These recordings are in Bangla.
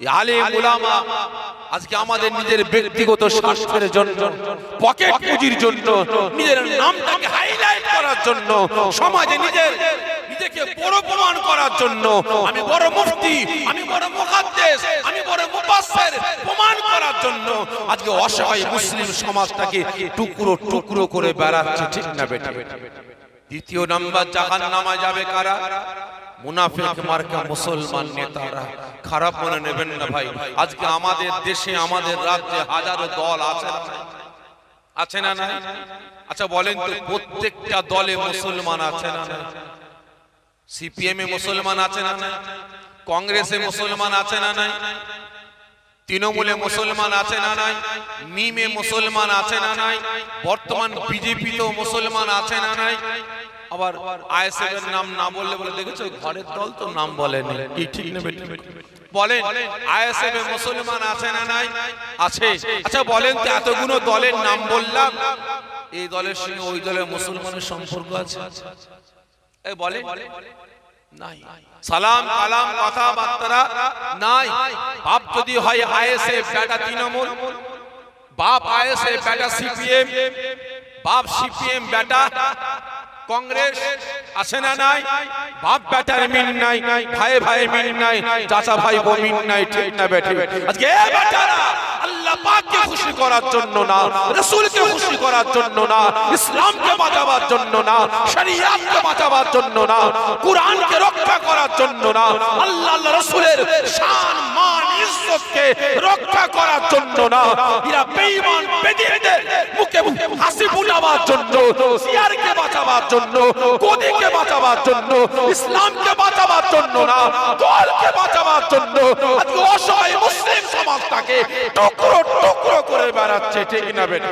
আলেম উলামা আজকে আমাদের নিজের ব্যক্তিগত স্বার্থের জন্য, পকেট পুঁজির জন্য, নিজের নামটাকে হাইলাইট করার জন্য, সমাজে নিজেকে বড় প্রমাণ করার জন্য, আমি বড় মুফতি, আমি বড় মুহাদ্দিস, আমি বড় মুফাসসির প্রমাণ করার জন্য আজকে অসহায় মুসলিম সমাজটাকে টুকরো টুকরো করে বেড়াচ্ছে, ঠিক না বেটা? দ্বিতীয় নাম্বার জাহান্নামে যাবে কারা? মুনাফিক মার্কা মুসলমান নেতারা। খারাপ মনে নেবেন না ভাই, আজকে আমাদের দেশে আমাদের রাজ্যে হাজারো দল আছে না নাই? আচ্ছা বলেন তো, প্রত্যেকটা দলে মুসলমান আছে না নাই? সিপিএম এ মুসলমান আছে না নাই? কংগ্রেসে মুসলমান আছে না নাই? তৃণমূলে মুসলমান আছে না নাই? মিমে মুসলমান আছে না নাই? বর্তমান বিজেপিতেও মুসলমান আছে না নাই? আবার আইএসএফ এর নাম না বললে বলে দেখেছো ঘরের দল তো নাম বলেনি, কি ঠিক না বেটা? বলেন আইএসএফ এ মুসলমান আছে না নাই? আছে। আচ্ছা বলেন তো, এতগুলো দলের নাম বললাম, এই দলের সঙ্গে ওই দলের মুসলমানের সম্পর্ক আছে? এই বলে নাই। সালাম কালাম কথাবার্তা নাই। বাপ যদি হয় আইএসএফ, বেটা তৃণমূল, বাপ আইএসএফ বেটা সিপিএম, বাপ সিপিএম বেটা কংগ্রেস, আছে না নাই? বাপ বেটার মিল নাই, ভাই ভাই মিল নাই, চাচা ভাই বোন মিল নাই, ঠিক না বেটি? আজকে এই বেটারা আল্লাহ পাককে খুশি করার জন্য না, রাসূলকে খুশি করার জন্য না, ইসলামকে বাঁচাবার জন্য না, শরীয়তকে বাঁচাবার জন্য না, কুরআনকে রক্ষা করার জন্য না, আল্লাহ রাসূলের শান মান ইজ্জতকে রক্ষা করার জন্য না, এরা বেঈমান বেদিনদের মুখে হাসি ফুটাবার জন্য, সিয়ারকে বাঁচাবার জন্য, কোদিকে বাঁচাবার জন্য, ইসলামকে বাঁচাবার জন্য না, দলকে বাঁচাবার জন্য আজকে অসহায় মুসলিম সমাজটাকে টুকরো টুকরো করে বেড়াচ্ছে, ঠিক না বেটা?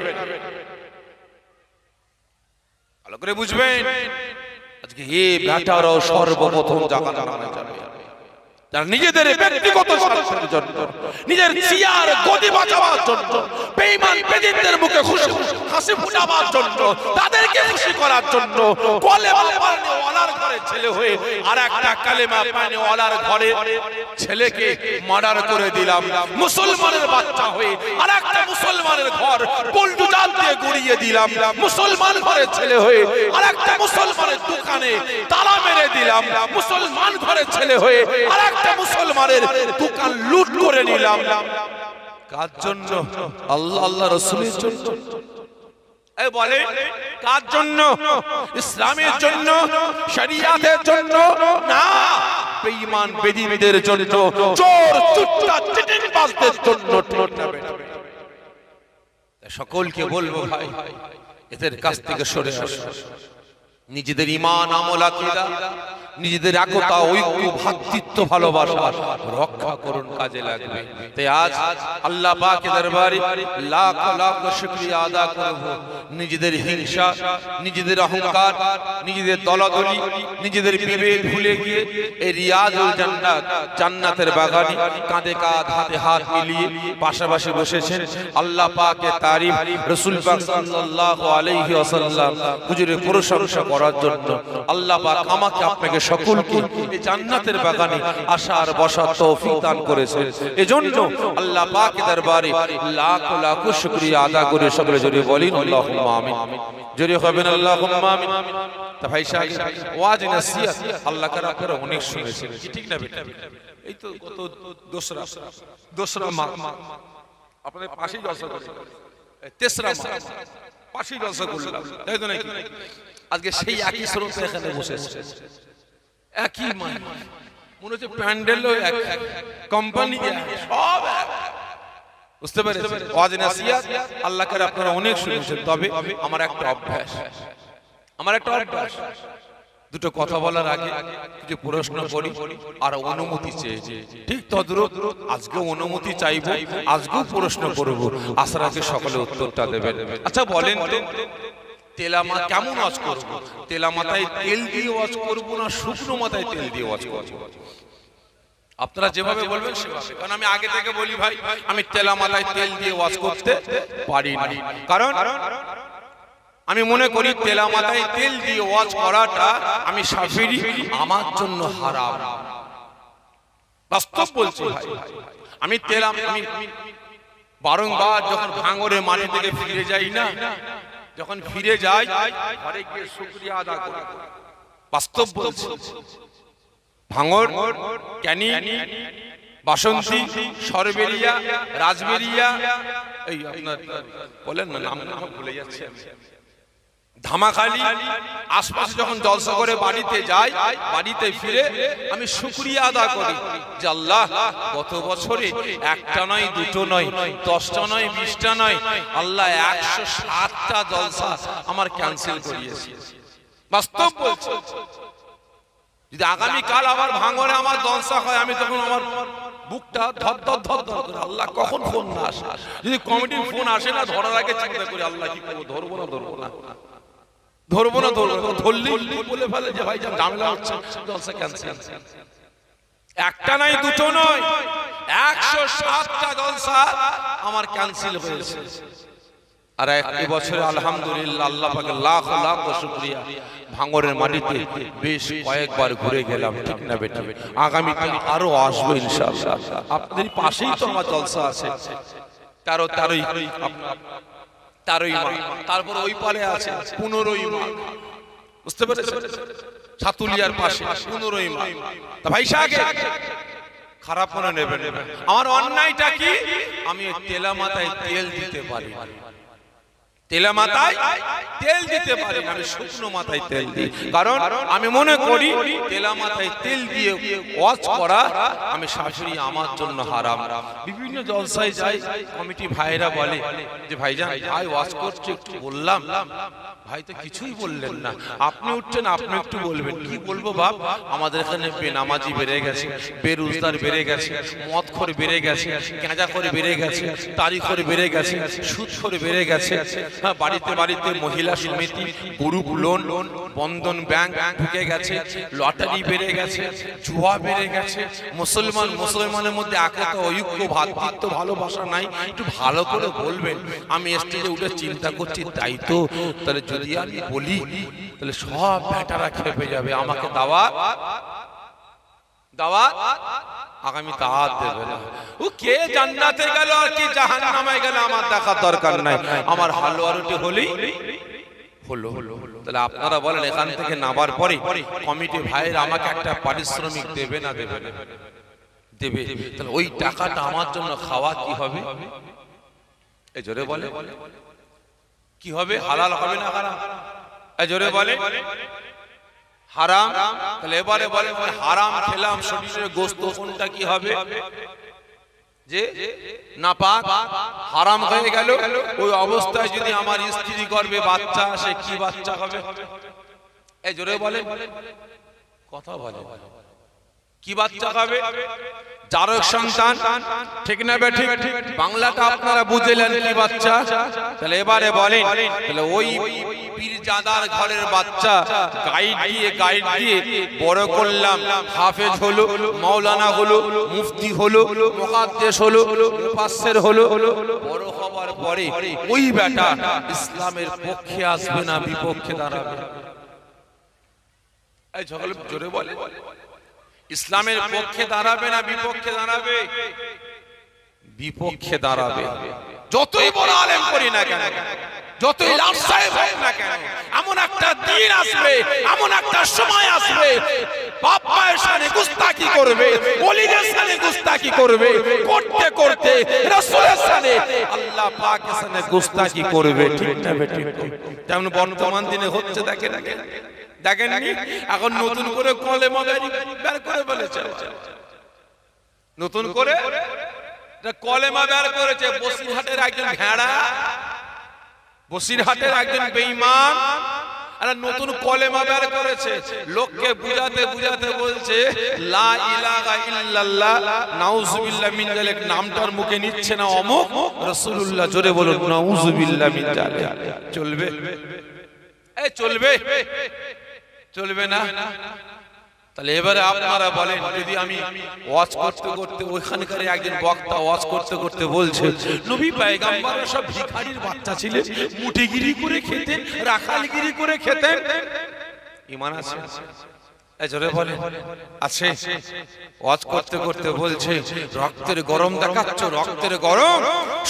ভালো করে বুঝবেন, আজকে এই বেটারাও সর্বপ্রথম জাহান্নামে যাবে, যারা নিজেদের ব্যক্তিগত স্বার্থের জন্য, নিজের চেয়ার গদি বাঁচাবার জন্য, বেঈমান বেদিনদের মুখে হাসি ফুটাবার জন্য, তাদেরকে খুশি করার জন্য, কলেমা পড়নে ওয়ালার ঘরে ছেলে হয়ে আর একটা কালেমা পড়নে ওয়ালার ঘরে ছেলেকে মার্ডার করে দিলাম, মুসলমানের বাচ্চা হয়ে আর একটা মুসলমানের ঘর বুলডোজার দিয়ে গুড়িয়ে দিলাম, মুসলমান ঘরের ছেলে হয়ে আর একটা মুসলমানের দোকানে তালা মেরে দিলাম, মুসলমান ঘরের ছেলে হয়ে আর একটা মুসলমানের দোকান লুট করে নিলাম। কার জন্য? আল্লাহ আল্লাহ রাসূলের জন্য। এই বলে কার জন্য? ইসলামের জন্য, শরিয়াতের জন্য না, বেঈমান বেদিনদের জন্য, চোর চুট্টা চিটিংবাজদের জন্য। সকলকে বলবো ভাই, এদের কাছ থেকে সরে আসো। নিজেদের ঈমান আমল আকীদা, নিজেদের একতা ঐক্য ভ্রাতৃত্ব ভালোবাসা রক্ষা করুন, কাজে লাগবে। তাই আজ আল্লাহ পাকের দরবারে লাখ লাখ শুকরিয়া আদা করব। নিজেদের হিংসা, নিজেদের অহংকার, নিজেদের দলাদলি, নিজেদের বিবেক ভুলে গিয়ে এই রিয়াজুল জান্নাত, জান্নাতের বাগানে কাঁধে কাঁধ হাতে হাত মিলিয়ে পাশাপাশি বসেছেন। আল্লাহ পাকের তারিফ, রাসূল পাক সাল্লাল্লাহু আলাইহি ওয়াসাল্লাম হুজুরের প্রশংসা করার জন্য আল্লাহ পাক আমাকে আপনাকে সকলকে এই জান্নাতের বাগানে আসার বসার তৌফিক দান করেছেন। এজন্য আল্লাহ পাকের দরবারে লাখ লাখ শুকরিয়া আদা করে সকলে জোরে বলেন আল্লাহুম্মা আমিন। জোরে হবেন আল্লাহুম্মা আমিন। তা ভাই সাহেব, ওয়াজ নসিহত আল্লাহ করা করে অনেক শুনেছেন, ঠিক না বেটা? এই তো গত দোসরা মাস আপনাদের পাশেই জলসা করে, তেসরা মাস পাশেই জলসা করলাম, তাই তো নাকি? আজকে সেই একই শ্রোতা এখানে বসেছে, একই মনে হচ্ছে প্যান্ডেলও এক, কোম্পানি সব এক। বুঝতে পেরেছেন? ওয়াজ নসিহত আল্লাহ করে আপনারা অনেক শুনেছেন। তবে আমার একটা অভ্যাস, দুটো কথা বলার আগে কিছু প্রশ্ন করি আর অনুমতি চেয়ে, ঠিক তদ্রূপ আজকেও অনুমতি চাইবো, আজকেও প্রশ্ন করব, আসার আগে সকলে উত্তরটা দেবেন। আচ্ছা বলেন তো, তেলামা কেমন ওয়াজ করব? তেলা মাথায় তেল দিয়ে ওয়াজ করব না শুকনো মাথায় তেল দিয়ে ওয়াজ করব? আপনারা যেভাবে বলবেন সেভাবে, কারণ আমি আগে থেকে বলি ভাই, আমি তেলা মাথায় তেল দিয়ে ওয়াজ করতে পারি না। কারণ আমি মনে করি তেলা মাথায় তেল দিয়ে ওয়াজ করাটা আমি শাফিঈ, আমার জন্য হারাম। বাস্তব বলছি ভাই। আমি বারংবার যখন ভাঙরের মাটি থেকে ফিরে যাই না, যখন ফিরে যাই ঘরে গিয়ে শুকরিয়া আদা করি। বাস্তব বলছি, ভাঙর, ক্যানিং, বাসন্তী, সরবেরিয়া, রাজবেরিয়া, এই আপনার বলেন না, নাম ভুলে যাচ্ছে, ধামাখালি, আশপাশে যখন জলসা করে বাড়িতে যাই, বাড়িতে ফিরে আমি শুকরিয়া আদা করি যে আল্লাহ গত বছরে একটা নয়, দুটো নয়, 10টা নয়, 20টা নয়, আল্লাহ 107টা জলসা আমার ক্যান্সেল করিয়েছে। বাস্তব বলছি, যদি আগামীকাল আবার ভাঙরে আমার জলসা হয়, আমি তখন আমার বুকটা ধর ধর ধর ধর করে, আল্লাহ কখন ফোন না আসে। যদি কমিটির ফোন আসে না, ধরার আগে চিন্তা করি আল্লাহ কি করবো, ধরবো না ধরবো না, ধরবো না ধরবো না, ধরলেই বলে ফেলে যে ভাই ঝামেলা হচ্ছে, জলসা ক্যান্সেল। একটা নাই, দুটো নয়, 107টা জলসা আমার ক্যান্সেল হয়েছে। আর এই বছরে আলহামদুলিল্লাহ আল্লাহ পাকের লাখ লাখ শুকরিয়া, ভাঙরের মাটিতে বেশ কয়েকবার ঘুরে গেলাম, ঠিক না বেটা? আগামীকাল আরো আসবো ইনশাআল্লাহ। আপনাদের পাশেই তো আমার জলসা আছে, 13ই মাঘ, তারপর ওই পারে আছে 15ই মাঘ, বুঝতে পেরেছেন? ছাতুলিয়ার পাশে 15ই মাঘ। তা ভাই সাহেব খারাপ মনে নেবেন না, আমার অন্যায়টা কি? আমি তেলা মাথায় তেল দিতে পারি, তেলা মাথায় তেল দিতে পারি, আমি শুকনো মাথায় তেল দিই। কারণ আমি মনে করি তেলা মাথায় তেল দিয়ে ওয়াজ করা আমি শাশুড়ি আমার জন্য হারাম। বিভিন্ন জলসায় যাই, কমিটি ভাইরা বলে যে ভাইজান ভাই ওয়াজ করছে, একটু বললাম, ভাই তো কিছুই বললেন না, আপনি উঠছেন, আপনি একটু বলবেন। কি বলবো বাপ, আমাদের এখানে বেনামাজি বেড়ে গেছে, বেরোজগার বেড়ে গেছে, মদখোর বেড়ে গেছে, গাঁজাখোর বেড়ে গেছে, তারিখোর বেড়ে গেছে, সুদখোর বেড়ে গেছে। বাড়িতে বাড়িতে মহিলা সমিতি, গ্রুপ লোন, বন্ধন ব্যাংক ঢুকে গেছে, লটারি বেড়ে গেছে, জুয়া বেড়ে গেছে, মুসলমানের মধ্যে একতা, ঐক্য, ভ্রাতৃত্ব, ভালোবাসা নাই। একটু ভালো করে বলবেন। আমি স্টেজে উঠে চিন্তা করছি, তাই তো, তাহলে যদি আমি বলি তাহলে সব ব্যাটারা খেপে যাবে, আমাকে দাওয়াত আগামী দাওয়াত দেবে না। ও কে জান্নাতে গেল আর কি জাহান্নামে গেল আমার দেখার দরকার নাই, আমার হালুয়া রুটি হলেই হলো। তাহলে আপনারা বলেন এখান থেকে নামার পরে কমিটি ভাইয়ের আমাকে একটা পারিশ্রমিক দেবে না দেবে না? দেবে। তাহলে ওই টাকাটা আমার জন্য খাওয়া কি হবে? এই জোরে বলে কি হবে? হালাল হবে না হারাম? এই জোরে বলে হারাম। তাহলে এবারে বলে হারাম খেলাম, শরীরের গোশত কোনটা কি হবে? যে নাপাক হারাম হয়ে গেল, ওই অবস্থায় যদি আমার স্ত্রী গর্ভে বাচ্চা আসে, কি বাচ্চা হবে? এই জোরে বলে, কথা বলে, কি বাচ্চা হবে? জারক সন্তান, ঠিক না বেঠিক? বাংলাটা আপনারা বুঝলেন, কি বাচ্চা? তাহলে এবারে বলেন, তাহলে ওই পীরজাদার ঘরের বাচ্চা গাইড দিয়ে বড় করলাম, হাফেজ হলো, মাওলানা হলো, মুফতি হলো, মুকাদ্দেস হলো, মুফাসসির হলো, বড় হওয়ার পরে ওই বেটা ইসলামের পক্ষে আসবে না বিপক্ষে দাঁড়াবে? এই ঝগড়া জোরে বলে, ইসলামের পক্ষে দাঁড়াবে না বিপক্ষে দাঁড়াবে? বিপক্ষে দাঁড়াবে। যতই বড় আলেম করি না কেন, যতই লাট সাহেব হোক না কেন, এমন একটা দিন আসবে, এমন একটা সময় আসবে, বাপ মায়ের সামনে গুস্তাখি করবে, ওলিদের সামনে গুস্তাখি করবে, করতে করতে রাসূলের সামনে, আল্লাহ পাকের সামনে গুস্তাখি করবে, ঠিক না বেঠিক? তেমন বর্তমান দিনে হচ্ছে, দেখেন এখন নতুন করে কলেমা বের করে বলেছে, নতুন করে কলেমা বের করেছে। বসিরহাটের একজন ভেড়া, বসিরহাটের একজন বেঈমান, আর নতুন কলেমা বের করেছে। লোককে বুঝাতে বুঝাতে বলছে লা ইলাহা ইল্লাল্লাহ নাউযুবিল্লাহ মিন যালিক, নামটার মুখে নিচ্ছে না অমুক রাসূলুল্লাহ। জোরে বলুন নাউযুবিল্লাহ মিন যালিক। চলবে? এই চলবে? চলবে না। তাহলে এবারে আপনারা বলেন, যদি আমি ওয়াজ করতে করতে, ওইখানকার একজন বক্তা ওয়াজ করতে করতে বলছে নবী পয়গম্বররা সব ভিখারির বাচ্চা ছিলেন, মুঠিগিরি করে খেতেন, রাখালগিরি করে খেতেন, ঈমান আছে? এই জোরে বলে আছে। ওয়াজ করতে করতে বলছে রক্তের গরম দেখাচ্ছ, রক্তের গরম,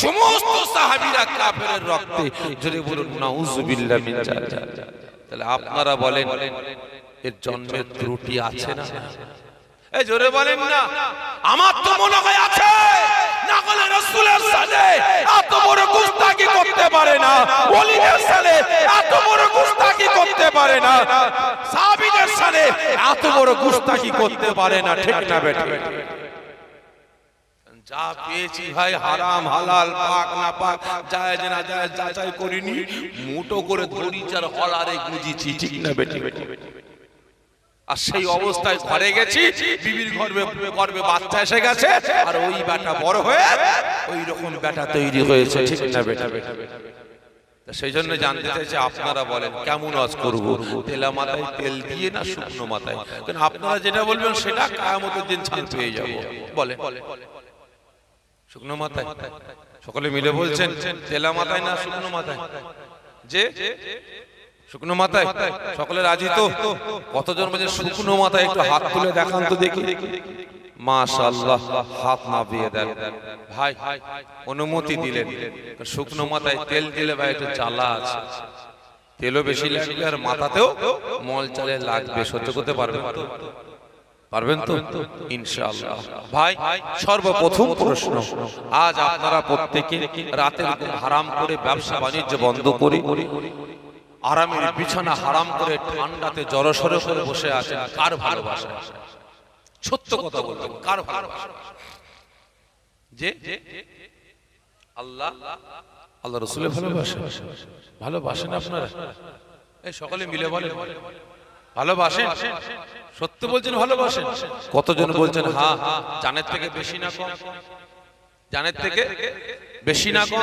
সমস্ত সাহাবীরা কাফেরের রক্তে। জোরে বলুন নাউযুবিল্লাহ মিন যালিক। তাহলে আপনারা বলেন এর জন্মের ত্রুটি আছে না? এই জোরে বলেন না। আমার তো মনে হয় আছে। না হলে রাসূলের সাথে এত বড় গুস্তাখি করতে পারে না, ওলিদের সাথে এত বড় গুস্তাখি করতে পারে না, সাহাবীদের সাথে এত বড় গুস্তাখি করতে পারে না। ঠিক না বেটা? যা পেয়েছি ভাই হারাম হালাল পাক না পাক জায়েজ না জায়েজ যাচাই করিনি, মুটো করে ধরি চার হলারে গুজিছি। ঠিক না বেটা? আর সেই অবস্থায় ঘরে গেছি, বিবির গর্ভে বাচ্চা এসে গেছে, আর ওই বেটা বড় হয়ে ওই রকম বেটা তৈরি হয়েছে। ঠিক না বেটা? সেই জন্য জানতে চাইছে আপনারা বলেন কেমন ওয়াজ করব, তেলা মাথায় তেল দিয়ে না শুকনো মাথায়? কারণ আপনারা যেটা বলবেন সেটা কিয়ামতের দিন ছাড় পেয়ে যাব। বলে শুকনো মাথায়? সকলে মিলে বলছেন তেলা মাথায় না শুকনো মাথায়? যে শুকনো মাথায়। সকলে রাজি তো? কতজন বলছে শুকনো মাথায়? একটু হাত তুলে দেখান তো দেখি। মাশাআল্লাহ, হাত নামিয়ে দেন ভাই, অনুমতি দিলেন। শুকনো মাথায় তেল দিলে ভাই একটু জ্বালা আছে, তেলও বেশি লাগবে আর মাথাতেও মল চালে লাগবে। সহ্য করতে পারবেন তো? পারবেন তো ইনশাআল্লাহ? ভাই সর্বপ্রথম প্রশ্ন, আজ আপনারা প্রত্যেকে রাতের ঘুম হারাম করে, ব্যবসা বাণিজ্য বন্ধ করে, আরামের বিছানা হারাম করে, ঠান্ডাতে জড়সড় করে বসে আছেন। কার ভালোবাসা? সত্য কথা বলবেন, কার ভালোবাসা? যে আল্লাহ আল্লাহ রাসূলের ভালোবাসা। ভালোবাসেন আপনারা? এই সকলে মিলে বলেন ভালোবাসেন? সত্য বলছেন ভালোবাসেন? কতজন বলছেন হ্যাঁ? জানের থেকে বেশি না কম? জানের থেকে বেশি না কম?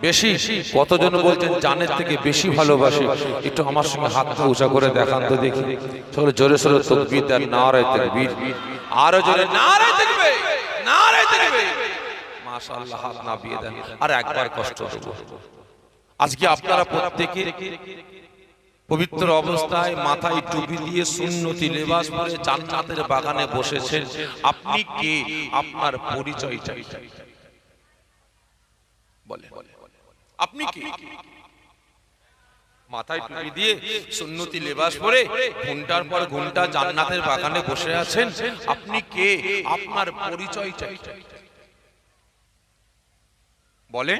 বেশি। কতজন বলছেন জানের থেকে বেশি ভালোবাসি? একটু আমার সঙ্গে হাতটা উঁচা করে দেখান তো দেখি। সকলে জোরে সোরে তাকবীর দেন, নারে তাকবীর। আরো জোরে নারে তাকবীর, নারে তাকবীর। মাশাআল্লাহ, হাত নামিয়ে দেন। আর একবার কষ্ট দেব। আজকে আপনারা প্রত্যেকে পবিত্র অবস্থায় মাথায় টুপি দিয়ে সুন্নতি লেবাস পরে জান্নাতের বাগানে বসেছেন। আপনি কে? আপনার পরিচয় চাই। বলে আপনি কে? মাথায় টুপি দিয়ে সুন্নতি লেবাস পরে ঘন্টার পর ঘন্টা জান্নাতের বাগানে বসে আছেন। আপনি কে? আপনার পরিচয় চাই। বলে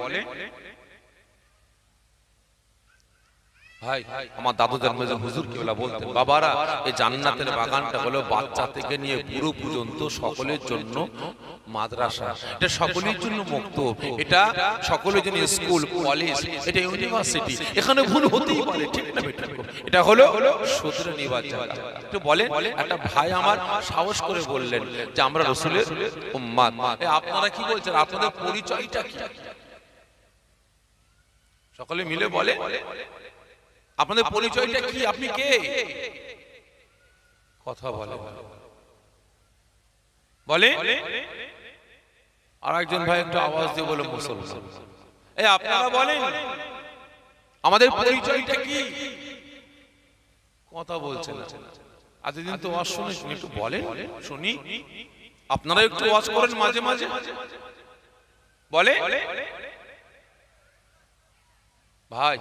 ভাই, আমার দাদু জন্মের হুজুর কেবলা বলতেন, বাবারা এই জান্নাতের বাগানটা হলো বাচ্চা থেকে নিয়ে বুড়ো পর্যন্ত সকলের জন্য মাদ্রাসা। এটা সকলের জন্য মুক্ত, এটা সকলের জন্য স্কুল, কলেজ, এটা ইউনিভার্সিটি। এখানে ভুল হতেই পারে। ঠিক না বেটা? এটা হলো শুধরে নিবার জায়গা। একটু বলেন, একটা ভাই আমার সাহস করে বললেন যে আমরা রাসূলের উম্মত। আপনারা কি বলছেন? আপনাদের পরিচয়টা কি? সকলে মিলে বলে আপনাদের পরিচয়টা কি? আপনি কে? কথা বলে বলে। আর একজন ভাই একটু আওয়াজ দিয়ে বলে মুসলমান। এই আপনারা বলেন আমাদের পরিচয়টা কি? কথা বলছেন না। আজদিন তো ওয়াজ শুনে একটু বলেন শুনি। আপনারা একটু ওয়াজ করেন মাঝে মাঝে। বলে ভাই,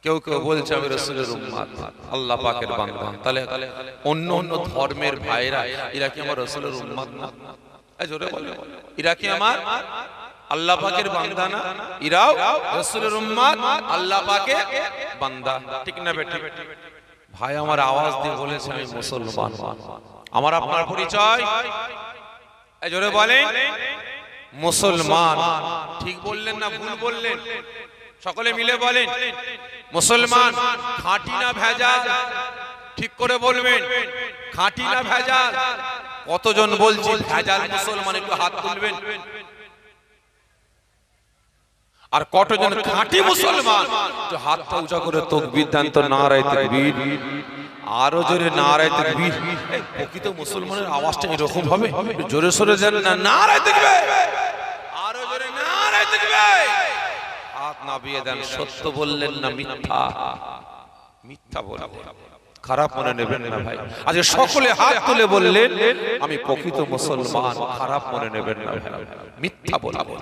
কেউ কেউ বলছে আমি রাসূলের উম্মত, আল্লাহ পাকের বান্দা। তাহলে অন্য অন্য ধর্মের ভাইরা এরা কি আমার রাসূলের উম্মত না? এই জোরে বলে, এরা কি আমার আল্লাহ পাকের বান্দা না? এরাও রাসূলের উম্মত, আল্লাহ পাকের বান্দা। ঠিক না বেটা? ভাই আমার আওয়াজ দিয়ে বলেছে আমি মুসলমান। আমার আপনার পরিচয় এই জোরে বলেন মুসলমান। ঠিক বললেন না ভুল বললেন? সকলে মিলে বলেন মুসলমান। খাঁটি না ভেজাল? ঠিক করে বলবেন, খাঁটি না ভেজাল? কতজন বলছি ভেজাল মুসলমান? একটু হাত তুলবেন। আর কতজন খাঁটি মুসলমান? তো হাতটা উঁচা করে তাকবীর দেন তো, নারায়ে তাকবীর। আরো জোরে নারায়ে তাকবীর। প্রকৃত মুসলমানের আওয়াজটা এরকম হবে, জোরে সোরে দেন না, নারায়ে তাকবীর। আরো জোরে নারায়ে তাকবীর। হাত নামিয়ে দেন। সত্য বললেন না মিথ্যা? মিথ্যা বললেন। খারাপ মনে নেবেন না ভাই। আজকে সকলে হাত তুলে বললেন আমি প্রকৃত মুসলমান, খারাপ মনে নেবেন না ভাই, মিথ্যা বলবো।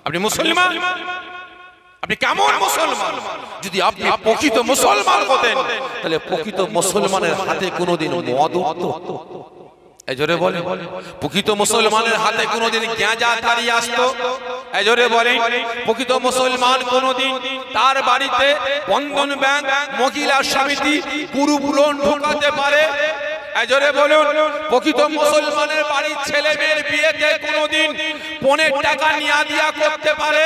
আপনি মুসলমান, আপনি কেমন মুসলমান? যদি আপনি প্রকৃত মুসলমান হতেন তাহলে প্রকৃত মুসলমানের হাতে কোনোদিন মদ উঠতো? এই জোরে বলে, প্রকৃত মুসলমানের হাতে কোনোদিন গাঁজা তাড়ি আসতো? এই জোরে বলে, প্রকৃত মুসলমান কোনোদিন তার বাড়িতে বন্ধন ব্যাংক, মহিলা সমিতি, গুরুকুলন ঢোকাতে পারে? এই জোরে বলুন, প্রকৃত মুসলমানের বাড়ির ছেলে মেয়ের বিয়েতে কোনোদিন পনের টাকা নিয়া দিয়া করতে পারে?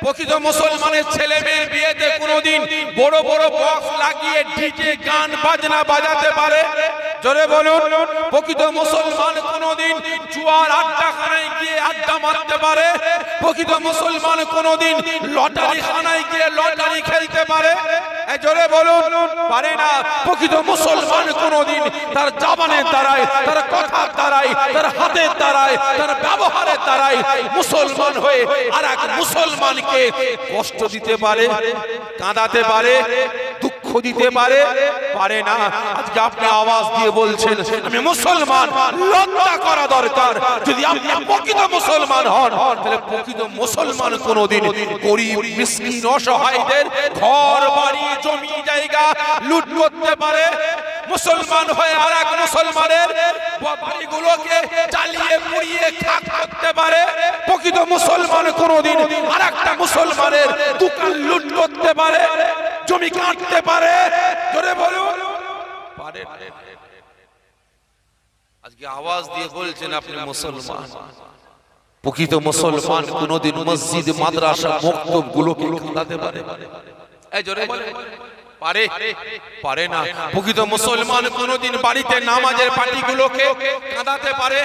প্রকৃত মুসলমানের ছেলে মেয়ের বিয়েতে কোনোদিন বড় বড় বক্স লাগিয়ে ডিজে গান বাজনা বাজাতে পারে? জোরে বলুন, প্রকৃত মুসলমান কোনোদিন জুয়ার আড্ডাখানায় গিয়ে আড্ডা মারতে পারে? প্রকৃত মুসলমান কোনোদিন লটারি খানায় গিয়ে লটারি খেলতে পারে? জোরে বলুন, পারে না। প্রকৃত মুসলমান কোনোদিন তার জবানের দ্বারাই, তার কথার দ্বারাই, তার হাতের দ্বারাই, তার ব্যবহারের দ্বারাই মুসলমান হয়ে আর এক মুসলমানকে কষ্ট দিতে পারে, কাঁদাতে পারে, দুঃখ দিতে পারে? পারে না। আজকে আপনি আওয়াজ দিয়ে বলছেন আমি মুসলমান, লজ্জা করা দরকার। যদি আপনি প্রকৃত মুসলমান হন তাহলে প্রকৃত মুসলমান কোনোদিন গরিব মিসকিন অসহায়দের ঘর বাড়ি জমি জায়গা লুট করতে পারে? মুসলমান হয়ে আর এক মুসলমানের বাড়িগুলোকে জ্বালিয়ে পুড়িয়ে খাক করতে পারে? প্রকৃত মুসলমান কোনোদিন আর একটা মুসলমানের দোকান লুট করতে পারে, জমি কাটতে পারে? জোরে বলুন, পারে? আজকে আওয়াজ দিয়ে বলছেন আপনি মুসলমান। প্রকৃত মুসলমান কোনোদিন মসজিদ, মাদ্রাসা, মক্তব গুলোকে কাঁদাতে পারে? এই জোরে বলে, পারে? পারে না। প্রকৃত মুসলমান কোনোদিন বাড়িতে নামাজের পাটিগুলোকে কাঁদাতে পারে?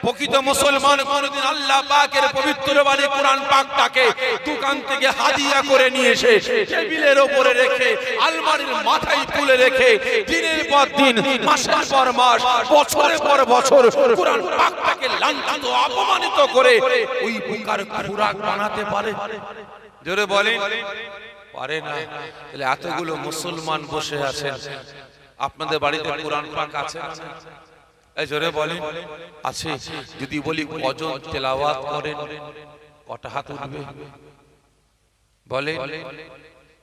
প্রকৃত মুসলমান কোনোদিন আল্লাহ পাকের পবিত্র বাণী কোরআন পাকটাকে দোকান থেকে হাদিয়া করে নিয়ে এসে টেবিলের উপরে রেখে, আলমারির মাথায় তুলে রেখে দিনের পর দিন, মাসের পর মাস, বছরের পর বছর কোরআন পাকটাকে লাঞ্ছিত অপমানিত করে ওই বুকার খোরাক বানাতে পারে? জোরে বলেন, পারে না। তাহলে এতগুলো মুসলমান বসে আছেন, আপনাদের বাড়িতে কোরআন পাক আছে না? এই জোরে বলেন, আছে। যদি বলি কজন তেলাওয়াত করেন, কটা হাত উঠবে? বলে,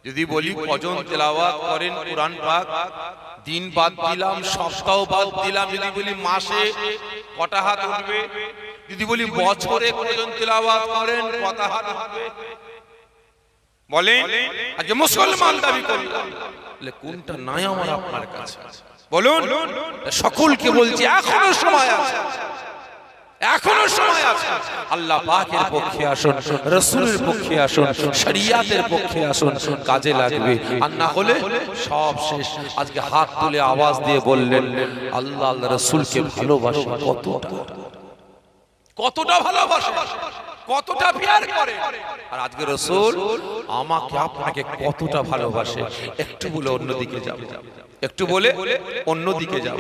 যদি বলি কজন তেলাওয়াত করেন কোরআন পাক, দিন বাদ দিলাম, সপ্তাহ বাদ দিলাম, যদি বলি মাসে, কটা হাত উঠবে? যদি বলি বছরে কজন তেলাওয়াত করেন, কটা হাত উঠবে? বলেন। আজকে মুসলমান দাবি করলাম, কোনটা নাই আমার আপনার কাছে? বলুন। সকলকে বলছি এখনো সময় আছে, এখনো সময় আছে। আল্লাহ পাকের পক্ষে আসুন, রাসূলের পক্ষে আসুন, শরিয়াতের পক্ষে আসুন, কাজে লাগবে। আর না হলে সব শেষ। আজকে হাত তুলে আওয়াজ দিয়ে বললেন আল্লাহ আল্লাহ রাসূলকে ভালোবাসে কতটা, কতটা ভালোবাসে, কতটা প্যার করে। আর আজকে রাসূল আমাকে আপনাকে কতটা ভালোবাসে, একটু বলে অন্যদিকে যাব, একটু বলে অন্যদিকে যাব।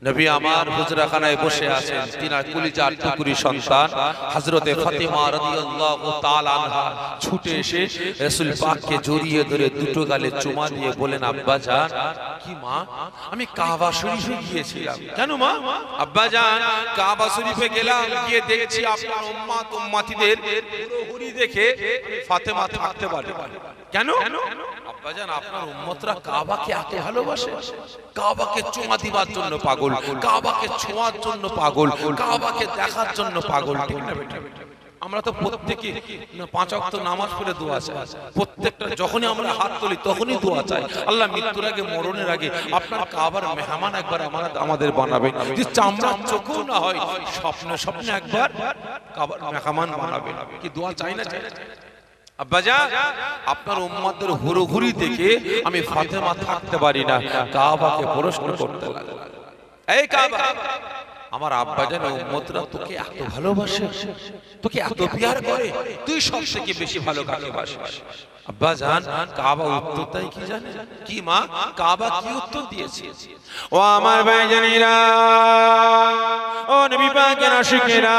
নবী আমার হুজরাখানায় বসে আছেন, তিনার কলিজার টুকরি সন্তান হযরতে ফাতিমা রাদিয়াল্লাহু তাআলা আনহা ছুটে এসে রাসূল পাককে জড়িয়ে ধরে দুটো গালে চুমা দিয়ে বলেন, আব্বা জান। কি মা? আমি কাবা শরীফে গিয়েছিলাম। কেন মা? আব্বা জান, কাবা শরীফে গেলাম, গিয়ে দেখছি আপনার উম্মত উম্মতিদের হুড়োহুড়ি দেখে ফাতেমা থাকতে পারে। কেন? আব্বা জান, আপনার উম্মতরা কাবাকে এত ভালোবাসে, কাবাকে চুমা দিবার জন্য পাগল, কাবাকে ছোঁয়ার জন্য পাগল, কাবাকে দেখার জন্য পাগল। ঠিক না বেটা? আমরা তো প্রত্যেকে 5 ওয়াক্ত নামাজ পড়ে দোয়া চাই, প্রত্যেকটা যখনই আমরা হাত তুলি তখনই দোয়া চাই, আল্লাহ মৃত্যুর আগে, মরণের আগে আপনার কাবার মেহমান একবার আমাদের বানাবেন, যে চামড়া চোখও না হয়, স্বপ্নে স্বপ্নে একবার কাবার মেহমান বানাবেন। কি দোয়া চাই না? চাই। আব্বাজান, আপনার উম্মতদের হুড়োহুড়ি দেখে আমি ফাতেমা থাকতে পারি না, কাবাকে প্রশ্ন করতে লাগলাম, এই কাবা, আমার আব্বাজান উম্মতরা তোকে এত ভালোবাসে, তোকে এত প্যার করে, তুই সবথেকে বেশি ভালো কাকে বাসিস? আব্বাজান, কাবা উত্তরটাই কি জানে? কি মা? কাবা কি উত্তর দিয়েছে? ও আমার ভাইজানেরা, ও নবী পাকের আশিকেরা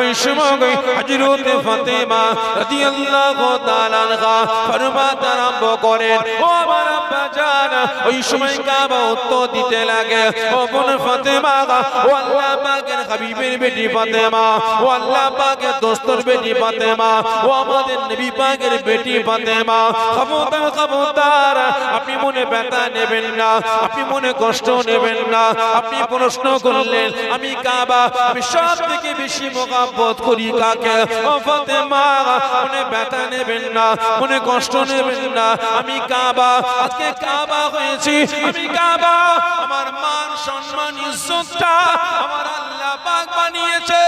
ওই সময় হযরত ফাতেমা রাদিয়াল্লাহু তাআলা আনহা ফরমাতে আরম্ভ করেন, ও আমার আব্বা জান, ওই সময় কাবা উত্তর দিতে লাগে, ও বোন ফাতেমা, ও আল্লাহ পাকের হাবিবের বেটি ফাতেমা, ও আল্লাহ পাকের দোস্তর বেটি ফাতেমা, ও আমাদের নবী পাকের বেটি ফাতেমা, খবরদার খবরদার, আপনি মনে ব্যথা নেবেন না, আপনি মনে কষ্ট নেবেন না। আপনি প্রশ্ন করলেন আমি কাবা আমি সব থেকে বেশি মহব্বত করি কাকে? ও ফাতেমা, মনে ব্যথা নেবেন না, মনে কষ্ট নেবেন না। আমি কাবা, আজকে কাবা হয়েছি, আমি কাবা, আমার মান সম্মান ইজ্জতটা আমার আল্লাহ পাক বানিয়েছে।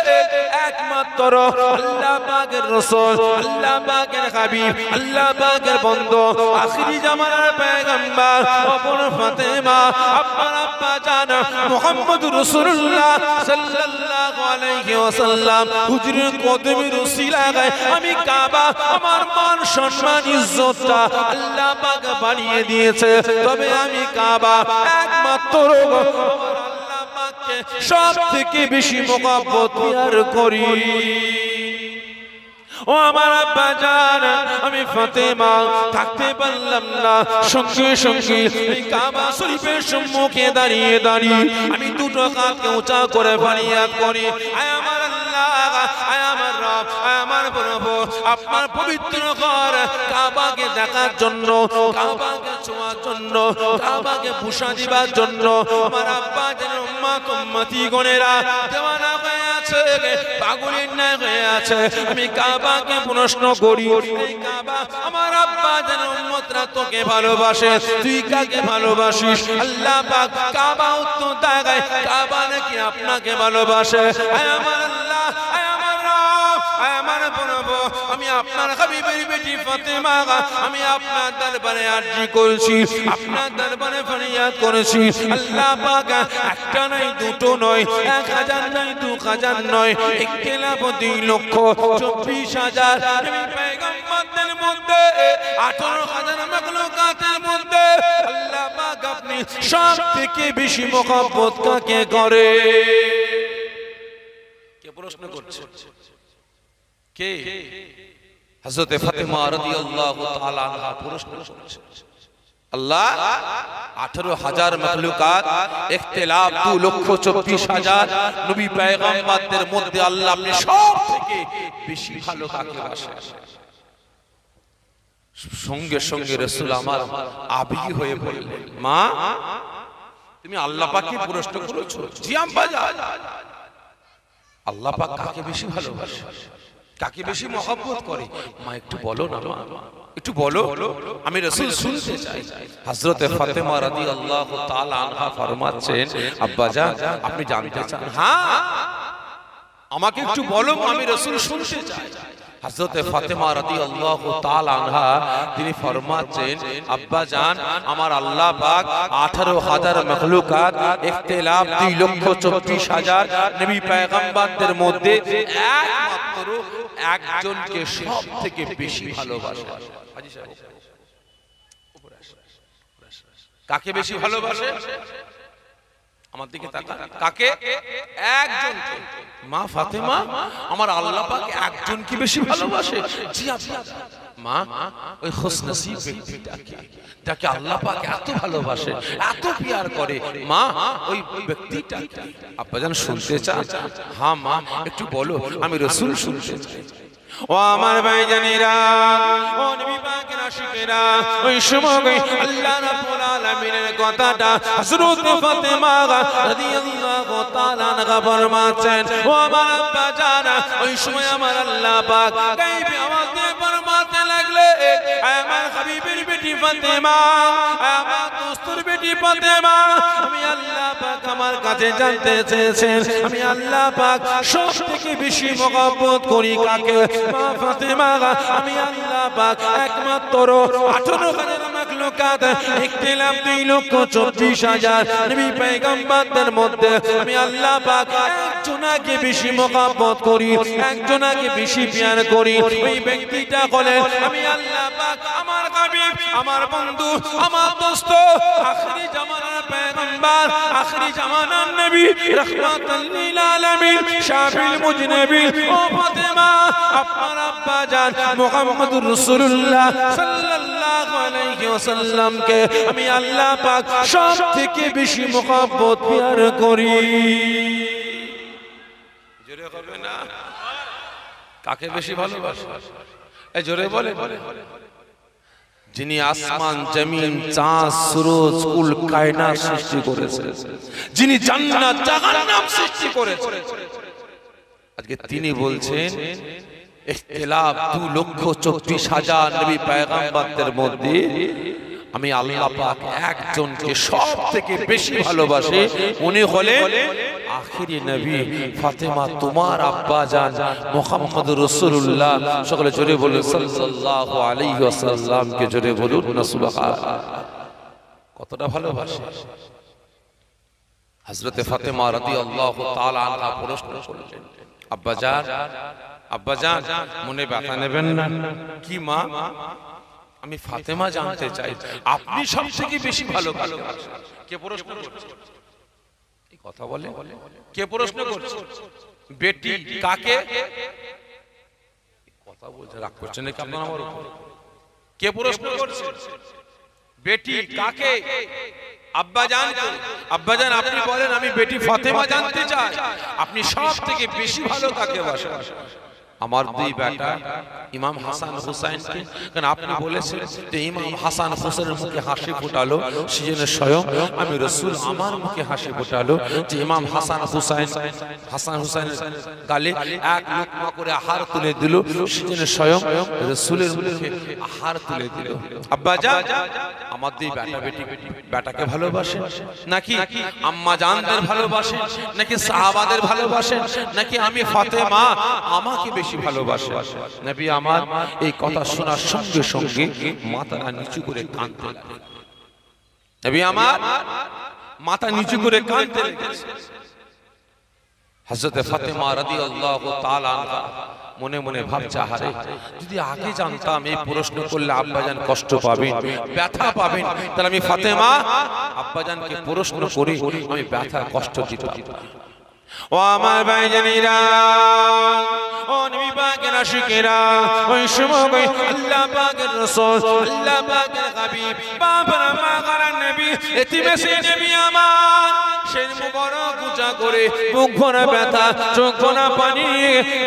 একমাত্র আল্লাহ পাকের রাসূল, আল্লাহ পাকের হাবিব, আল্লাহ পাকের বন্ধু, আখিরি জামানার পয়গম্বর ও ফাতেমা, আপনার আব্বা জান মুহাম্মদুর রাসূলুল্লাহ সাল্লাল্লাহু আলাইহি ওয়াসাল্লাম হুজুরের কদমের উসিলায় আমি কাবা আমার মান সম্মান ইজ্জতটা আল্লাহ পাক বানিয়ে দিয়েছে। তবে আমি কাবা একমাত্র আমার আল্লাহ পাককে সব থেকে বেশি মহব্বত করি। ও আমার আব্বা জান, আমি ফাতেমা থাকতে পারলাম না, সঙ্গে সঙ্গে এই কাবা শরীফের সম্মুখে দাঁড়িয়ে দাঁড়িয়ে আমি দুটো হাতকে উঁচা করে ফরিয়াদ করি, আয় আমার আল্লাহ, আয় আমার রব, আয় আমার প্রভু, আপনার পবিত্র ঘর কাবাকে দেখার জন্য, কাবাকে ছোঁয়ার জন্য, কাবাকে বুশা দিবার জন্য আমার আব্বা যেন উম্মত উম্মতি গণেরা দেওয়ানা হয়ে আছে, পাগলের ন্যায় হয়ে আছে। আমি কাবাকে প্রশ্ন করি, এই কাবা আমার আব্বা যেন উম্মতরা তোকে ভালোবাসে, তুই কাকে ভালোবাসিস? আল্লাহ পাক কাবা উত্তর দেয়, কাবা নাকি আপনাকে ভালোবাসে। আয় আমার আল্লাহ, আয় আমার রব, আয় আমার প্রভু, আমি আপনার হাবিবের বেটি ফাতেমা, আমি আপনার দরবারে আরজি করেছি, আপনার দরবারে ফরিয়াদ করেছি। আল্লাহ পাক একটা নয়, দুটো নয়, 1000 নয়, 2000 নয়, ইখতিলাফ 2,24,000 নবী পয়গম্বরদের মধ্যে 18,000 মাখলুকাতের মধ্যে আল্লাহ পাক আপনি সব থেকে বেশি মহব্বত কাকে করে? কে প্রশ্ন করছে? কে? হযরত ফাতেমা রাদিয়াল্লাহু তাআলা আনহা প্রশ্ন করছে। আল্লাহ 18,000 মাখলুকাত, ইখতিলাফ 2,24,000 নবী পয়গম্বরদের মধ্যে আল্লাহ আপনি সব থেকে বেশি ভালো কাকে বাসেন? সঙ্গে সঙ্গে রাসূল আমার আবেগী হয়ে বললেন, মা তুমি আল্লাহ পাককে প্রশ্ন করেছো? জি আম্মা জান। আল্লাহ পাক কাকে বেশি ভালোবাসে, কাকে বেশি মহব্বত করে? মা একটু বলো না, মা একটু বলো, আমি রাসূল শুনতে চাই। হযরত ফাতেমা রাদিয়াল্লাহু তাআলা আনহা ফরমাচ্ছেন, আব্বা জান আপনি জানতে চান? হ্যাঁ, আমাকে একটু বলো, আমি রাসূল শুনতে চাই। হযরত ফাতেমা রাদিয়াল্লাহু তাআলা আনহা তিনি ফরমাচ্ছেন, আব্বা জান আমার আল্লাহ পাক 18,000 মাখলুকাত, ইখতিলাফ 2,24,000 নবী পয়গম্বরদের মধ্যে একমাত্র একজনকে সব থেকে বেশি ভালোবাসে। কাকে বেশি ভালোবাসে? আমার দিকে তাকান, কাকে? একজনকে। মা ফাতেমা আমার আল্লাহ পাক একজনকে বেশি ভালোবাসে। জি আব্বা। মা ওই খুশনসিব ব্যক্তিটাকে যাকে আল্লাহ পাক এত ভালোবাসে, এত প্যার করে, মা ওই ব্যক্তিটাকে আব্বা জান শুনতে চান? হ্যাঁ মা একটু বলো, আমি রাসূল শুনতে চাই। ও আমার ভাইজানেরা, ও নবী পাকের আশিকেরা, ওই সময় আল্লাহ রাব্বুল আলামিনের কথাটা হযরত ফাতেমা রাদিয়াল্লাহু তাআলা আনহা ফরমাচ্ছেন, ও আমার আব্বা জান ওই সময় আমার আল্লাহ পাক গায়বে আওয়াজ দিয়ে ফরমাতে লাগলে, আমার হাবিবের বেটি ফাতেমা, আমার দোস্তের বেটি ফাতেমা, আমি আল্লাহ পাক আমার কাছে জানতে চেয়েছেন আমি আল্লাহ পাক সব থেকে বেশি মহব্বত করি কাকে? মা ফাতেমা, আমি আল্লাহ পাক একমাত্র 18,000 মাখলুকাত, ইখতিলাফ 2,24,000 নবী পয়গম্বরদের মধ্যে আমি আল্লাহ পাক একজনকে বেশি মহব্বত করি, একজনকে বেশি প্যার করি। ওই ব্যক্তিটা হলেন আমি আল্লাহ পাক আমার হাবিব, আমার বন্ধু, আমার দোস্ত, আখিরি জামানার पैगंबर आखिरी जमाना नबी रहमतुल लिल आलमीन शाफिल मुजनबी ओ फातिमा আপনার আব্বা জান মুহাম্মদুর রাসূলুল্লাহ সাল্লাল্লাহু আলাইহি ওয়াসাল্লাম কে আমি আল্লাহ পাক সবথেকে বেশি মহব্বত প্যার করি জোরে হবে না কাকে বেশি ভালোবাসে এই জোরে বলে যিনি আসমান জমিন চাঁদ সূরজ কুল কায়নাত সৃষ্টি করেছেন যিনি জান্নাত জাহান্নাম সৃষ্টি করেছেন আজকে তিনি বলছেন ইখতিলাফ 2,34,000 নবী পয়গম্বরদের মধ্যে আমি আল্লাহ পাক একজনকে সবথেকে বেশি ভালোবাসি উনি হলেন আখেরি নবী ফাতেমা তোমার আব্বা জান মুহাম্মদুর রাসূলুল্লাহ সকলে জোরে বলুন সাল্লাল্লাহু আলাইহি ওয়াসাল্লাম কে জোরে বলুন না সুবহানাল্লাহ কতটা ভালোবাসে হযরত ফাতেমা রাদিয়াল্লাহু তাআলা আনহা প্রশ্ন করলেন আব্বা জান মনে ব্যথা নেবেন না কি মা আমি ফাতেমা জানতে চাই আপনি সবথেকে বেশি ভালোবাসেন কে প্রশ্ন করছে এই কথা বলে কে প্রশ্ন করছে বেটি কাকে কথা বলছে রাগ করছেন নাকি আপনারা আমার উপর কে প্রশ্ন করছে বেটি কাকে আব্বা জান আপনি বলেন আমি বেটি ফাতেমা জানতে চাই আপনি সবথেকে বেশি ভালো কাকে বাসেন আমার দুই বেটা ইমাম হাসান হুসাইনকে কারণ আপনি বলেছেন যে ইমাম হাসান হুসাইনের মুখে হাসি ফোটালো সেজন্য স্বয়ং আমি রাসূল আমার মুখে হাসি ফোটালো যে ইমাম হাসান হুসাইনের গালে এক লোকমা করে আহার তুলে দিল সেজন্য স্বয়ং রাসূলের মুখে আহার তুলে দিল আব্বা জান আমার দুই বেটাকে ভালোবাসেন নাকি আম্মা জানদের ভালোবাসেন নাকি সাহাবাদের ভালোবাসেন নাকি আমি ফাতেমা আমাকে বেশি ভালোবাসে নবী আমার এই কথা শোনার সঙ্গে সঙ্গে মাথা নিচু করে কাঁদতে লাগলেন নবী আমার মাথা নিচু করে কাঁদতে লেগেছে হযরত ফাতেমা রাদিয়াল্লাহু তাআলা আনহা মনে মনে ভাবছে আরে যদি আগে জানতাম এই প্রশ্ন করলে আব্বাজান কষ্ট পাবেন ব্যথা পাবেন তাহলে আমি ফাতেমা আব্বাজানকে প্রশ্ন করি আমি ব্যথা কষ্ট দিতাম ও আমার ভাইজানেরা ও নবী পাকের আশিকেরা ওই সময় আল্লাহ পাকের রাসূল আল্লাহ পাকের হাবিব বাবার মা করার নবী এতিমেসে নবী আমার সেই মুবারক উঁচা করে মুখ ভরা ব্যথা চোখ ভরা পানি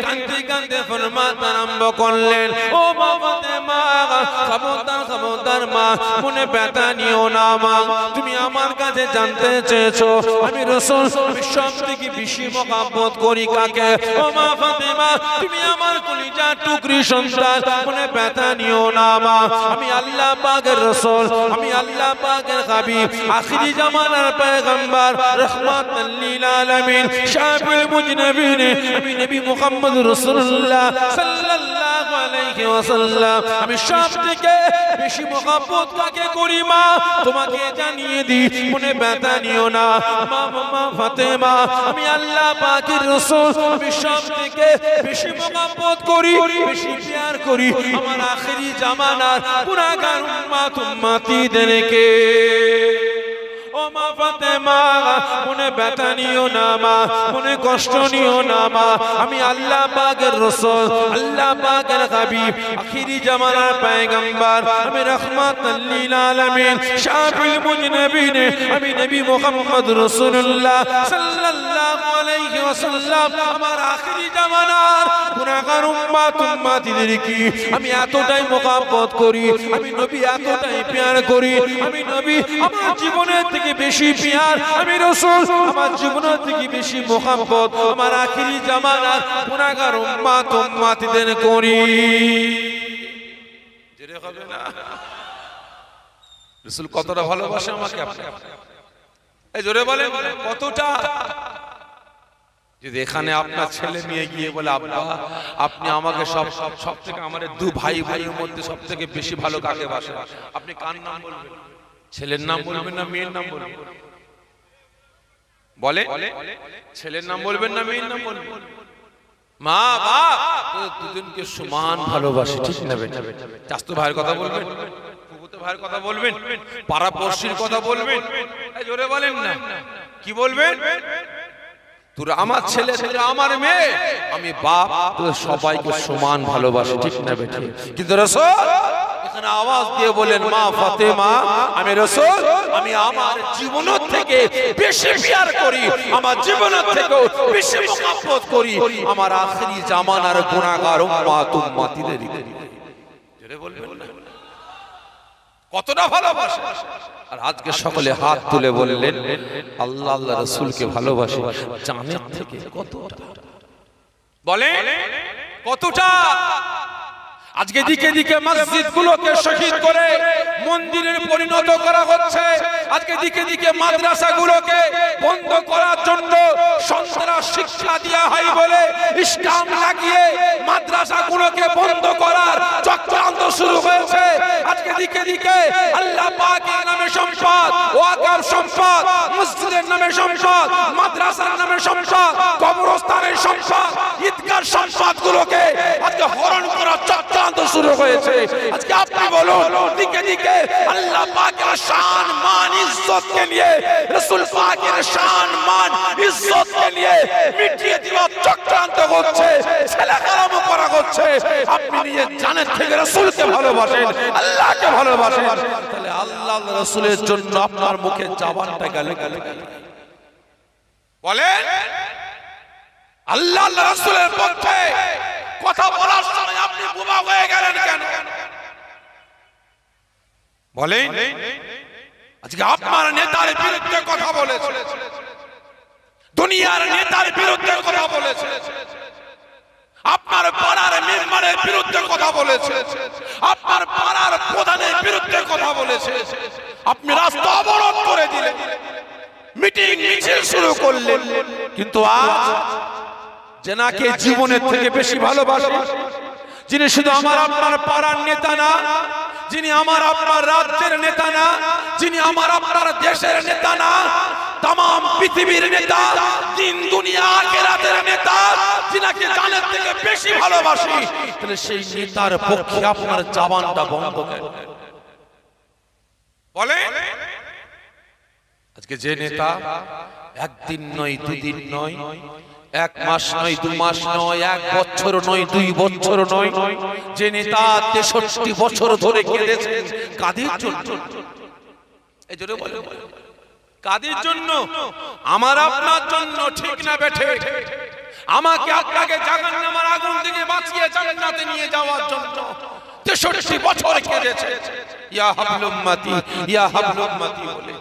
কাঁদতে কাঁদতে ফরমাতে আরম্ভ করলেন ও মা ফাতেমা খবরদার মা মনে ব্যথা নিও না মা তুমি আমার কাছে জানতে চেয়েছো আমি রাসূল সবথেকে বেশি মহব্বত করি কাকে ও মা ফাতেমা তুমি আমার কলিজার টুকরি সন্তান মনে ব্যথা নিও না মা আমি আল্লাহ পাকের রাসূল আমি আল্লাহ পাকের হাবিব আখিরি জামানার পয়গম্বর রহমাতুল লিল আলামিন শাফিউল মুজনবিন আমি নবী মুহাম্মদ রাসূলুল্লাহ সাল্লাল্লাহু আলাইহি ওয়াসাল্লাম আমি সবথেকে বেশি মহব্বত কাকে করি মা তোমাকে জানিয়ে দি মনে ব্যথা নিও না মা ফাতেমা আমি আল্লাহ পাকের রাসূল আমি সবথেকে বেশি মহব্বত করি বেশি প্যার করি আমার আখেরি জামানার গুনাহগার উম্মতদেরকে ও মা ফাতেমা মনে ব্যথা নিও না মা মনে কষ্ট নিও না মা আমি আল্লাহ পাকের রাসূল আল্লাহ পাকের হাবিব আখিরি জামানার পয়গম্বর আমি রাহমাতুল লিল আলামিন শাফিউল মুজনবিন আমি নবী মুহাম্মদ রাসূলুল্লাহ সাল্লাল্লাহু আলাইহি ওয়াসাল্লাম আমার আখিরি জামানার গুনাহগার উম্মতদেরকে আমি এতটাই মহব্বত করি আমি নবী এতটাই প্যার করি আমি নবী আমার জীবনের থেকে বেশি প্যার আমি রাসূল আমার জীবনের থেকে বেশি মহব্বত আমার আখিরি জামানার গুনাহগার উম্মতদের করি জেরে হবে না রাসূল কতটা ভালোবাসে আমাকে আপনাকে এই জোরে বলেন কতটা যদি এখানে আপনার ছেলে মেয়ে গিয়ে বলে আব্বা আপনি আমাকে সব থেকে আমাদের দু ভাইয়ের মধ্যে সবথেকে বেশি ভালো কাকে বাসেন আপনি কার নাম বলবেন ছেলের নাম বলবেন না মেয়ের নাম বলবেন বলে ছেলের নাম বলবেন না মেয়ের নাম বলবেন মা বাপ দুজনকে সমান ভালোবাসে ঠিক না বেটা চাচতো ভাইয়ের কথা বলবেন ফুফুতো ভাইয়ের কথা বলবেন, পাড়া পড়শির কথা বলবেন, জোরে বলেন না, কি বলবেন? তোরা আমার ছেলে, তোরা আমার মেয়ে, আমি বাপ, তোদের সবাইকে সমান ভালোবাসি, ঠিক না বেঠি? কিন্তু রাসূল এখানে আওয়াজ দিয়ে বলেন, মা ফাতেমা, আমি রাসূল, আমি আমার জীবন থেকে বেশি প্যার করি, আমার জীবন থেকে বেশি মহব্বত করি আমার আখেরি জামানার গুনাহগার উম্মত উম্মতিদের। জোরে বলবেন না, কতটা ভালোবাসে। আর আজকে সকলে হাত তুলে বললেন, আল্লাহ আল্লাহ রাসূলকে ভালোবাসে জানের থেকে কতটা, বলেন কতটা? আজকে দিকে দিকে মসজিদগুলোকে শহীদ করে মন্দিরে পরিণত করা হচ্ছে, আজকে দিকে দিকে মাদ্রাসাগুলোকে বন্ধ করার জন্য সন্ত্রাস শিক্ষা দেওয়া হয় বলে ইসলাম লাগিয়ে মাদ্রাসাগুলোকে বন্ধ করার চক্রান্ত শুরু হয়েছে। আজকে দিকে দিকে আল্লাহ পাকের নামে সম্পদ, ওয়াকফ সম্পদ, মসজিদের নামে সম্পদ, মাদ্রাসার নামে সম্পদ, কবরস্থানের সম্পদ, ঈদগাহ সম্পদগুলোকে আজকে হরণ করার চক্রান্ত শুরু হয়েছে। আজকে আপনি বলুন, দিকে দিকে আল্লাহ পাকের শান মান ইজ্জতকে নিয়ে, রাসূল পাকের শান মান ইজ্জতকে নিয়ে মিটিয়ে দেওয়ার চক্রান্ত হচ্ছে, ছেলেখেলাম করা হচ্ছে। আপনি নিজে জানের থেকে রাসূলকে ভালোবাসেন, আল্লাহকে ভালোবাসেন, তাহলে আল্লাহ রাসূলের জন্য আপনার মুখে জবানটা গেলে গেলে বলেন, আল্লাহ রাসূলের পক্ষে কথা বলার সময় আপনি বোবা হয়ে গেলেন কেন? বলেন, আজকে আপনার নেতার বিরুদ্ধে কথা বলেছে, দুনিয়ার নেতার বিরুদ্ধে কথা বলেছে, আপনার পাড়ার মেম্বারের বিরুদ্ধে কথা বলেছে, আপনার পাড়ার প্রধানের বিরুদ্ধে কথা বলেছে, আপনি রাস্তা অবরোধ করে দিলেন, মিটিং মিছিল শুরু করলেন, কিন্তু আজ যেনাকে জীবনের থেকে বেশি ভালোবাসে, যিনি শুধু আমার আপনার পাড়ার নেতা না, যিনি আমার আপনার রাজ্যের নেতা না, যিনি আমার আপনার দেশের নেতা না, तमाम পৃথিবীর নেতা, দিন দুনিয়া আখিরাতের নেতা, যিনাকে জানের থেকে বেশি ভালোবাসি, তাহলে সেই নেতার পক্ষে আপনার জবানটা বন্ধ করেন। বলেন, আজকে যে নেতা একদিন নয়, দুদিন নয়, এক মাস নয়, দু মাস নয়, এক বছর নয়, 2 বছর নয়, যে নেতা 63 বছর ধরে কেঁদেছে, কাদের জন্য? এই জন্য বলে, কাদের জন্য? আমার আপনার জন্য, ঠিক না বেঠে? আমাকে আপনাকে জাহান্নামের আগুন থেকে বাঁচিয়ে জান্নাতে নিয়ে যাওয়ার জন্য 63 বছর কেঁদেছে। ইয়া হাবল উম্মতি, ইয়া হাবল উম্মতি বলে